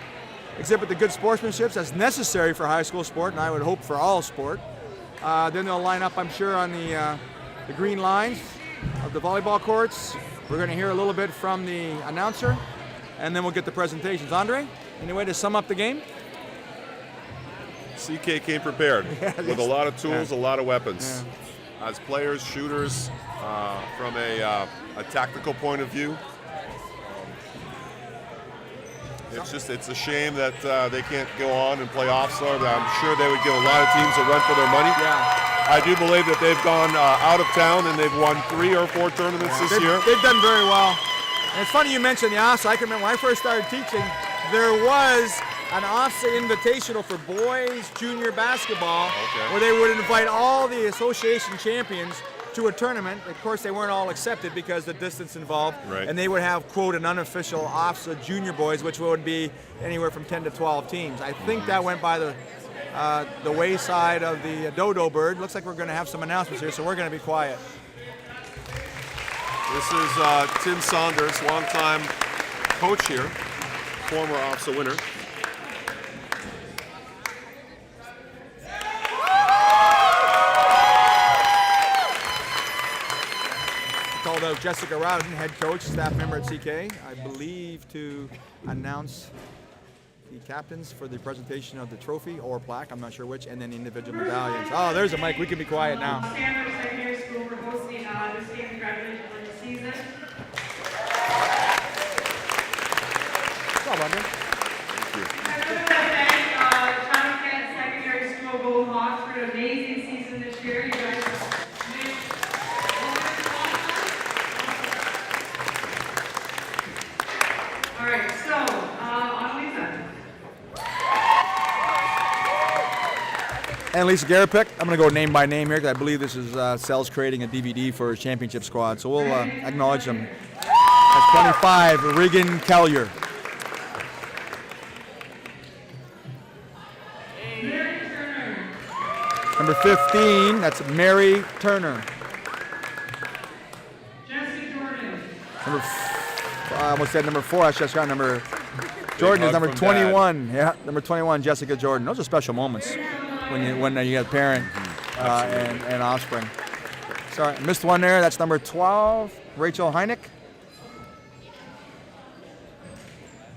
exhibit the good sportsmanship that's necessary for high school sport, and I would hope for all sport. Then they'll line up, I'm sure, on the green lines of the volleyball courts. We're going to hear a little bit from the announcer, and then we'll get the presentations. Andre, any way to sum up the game? CK came prepared with a lot of tools, a lot of weapons. Yeah. As players, shooters, from a tactical point of view, it's a shame that they can't go on and play off-star. I'm sure they would give a lot of teams a run for their money. Yeah. I do believe that they've gone out of town and they've won 3 or 4 tournaments this year. They've done very well. And it's funny you mentioned the OSSA. I can remember when I first started teaching, there was an OSSA invitational for boys junior basketball where they would invite all the association champions to a tournament. Of course, they weren't all accepted because the distance involved. Right. And they would have, quote, an unofficial OSSA junior boys, which would be anywhere from 10 to 12 teams. I think that went by the the wayside of the dodo bird. Looks like we're going to have some announcements here, so we're going to be quiet. This is Tim Saunders, longtime coach here, former OFSAA winner. Called out Jessica Rowden, head coach, staff member at CK, I believe, to announce the captains for the presentation of the trophy or plaque, I'm not sure which, and then the individual medallions. Oh, there's a mic. We can be quiet now. Sanders Secondary School for hosting this game. Congratulations on the season. Good job, Andre. Thank you. I really want to thank Chatham-Kent Secondary School Bullhawks for an amazing season this year. You guys made all right, so on Lisa. And Lisa Garapick, I'm going to go name by name here because I believe this is Sells creating a DVD for his championship squad. So we'll acknowledge them. That's 25, Regan Kellier. Number 15, that's Mary Turner. Jesse Jordan. I almost said number 4, I just got number. Jordan is number 21. Yeah, number 21, Jessica Jordan. Those are special moments when you get a parent and offspring. Sorry, I missed one there. That's number 12, Rachel Heineck.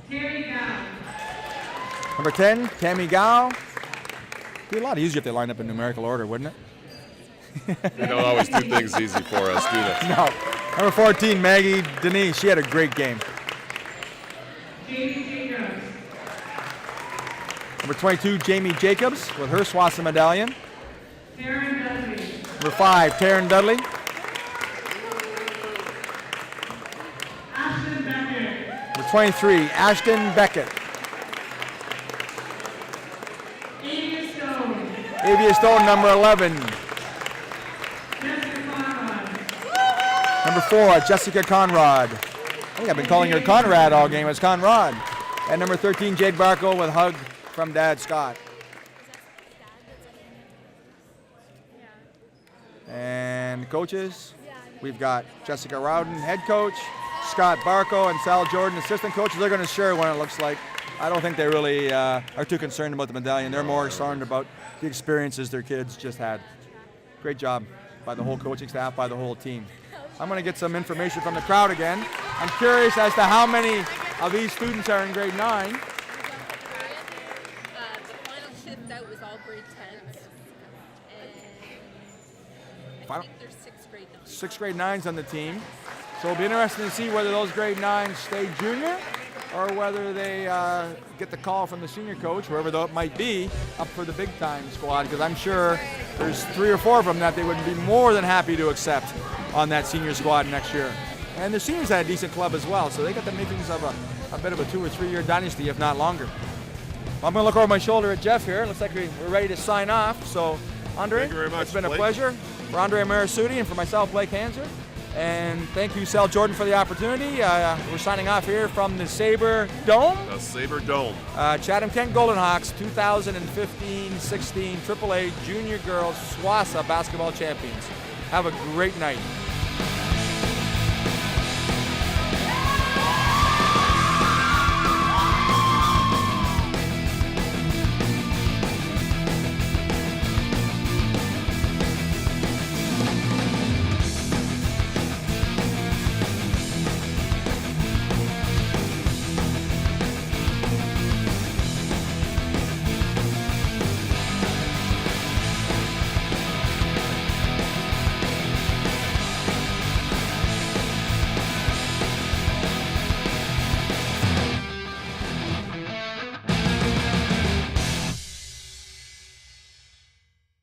Terry Gow. Number 10, Tammy Gao. It'd be a lot easier if they lined up in numerical order, wouldn't it? They don't always do things easy for us, do they? No. Number 14, Maggie Denise. She had a great game. Jamie Jacobs. Number 22, Jamie Jacobs with her SWOSSAA medallion. Taryn Dudley. Number 5, Taryn Dudley. Ashton Beckett. Number 23, Ashton Beckett. Avia Stone. Avia Stone, number 11. Jessica Conrad. Number 4, Jessica Conrad. I think I've been calling her Conrad all game. It's Conrad. And number 13, Jade Barco with hug from Dad Scott. And coaches, we've got Jessica Rowden, head coach, Scott Barco, and Sal Jordan, assistant coaches. They're going to share what it looks like. I don't think they really are too concerned about the medallion. They're more concerned about the experiences their kids just had. Great job by the whole coaching staff, by the whole team. I'm going to get some information from the crowd again. I'm curious as to how many of these students are in grade 9. The final shift out was all grade 10s. And I think there's 6th grade 9s. 6th grade 9s on the team. So it'll be interesting to see whether those grade 9s stay junior or whether they get the call from the senior coach, wherever that might be, up for the big time squad, because I'm sure there's 3 or 4 of them that they would be more than happy to accept on that senior squad next year. And the seniors had a decent club as well, so they got the makings of a bit of a 2 or 3 year dynasty, if not longer. I'm going to look over my shoulder at Jeff here. It looks like we're ready to sign off. So, Andre, Thank you very much, it's been Blake. a pleasure. For Andre Marasudi and for myself, Blake Hanser. And thank you, Sal Jordan, for the opportunity. We're signing off here from the Sabre Dome. The Sabre Dome. Chatham-Kent Golden Hawks 2015-16 AAA Junior Girls SWOSSAA Basketball Champions. Have a great night.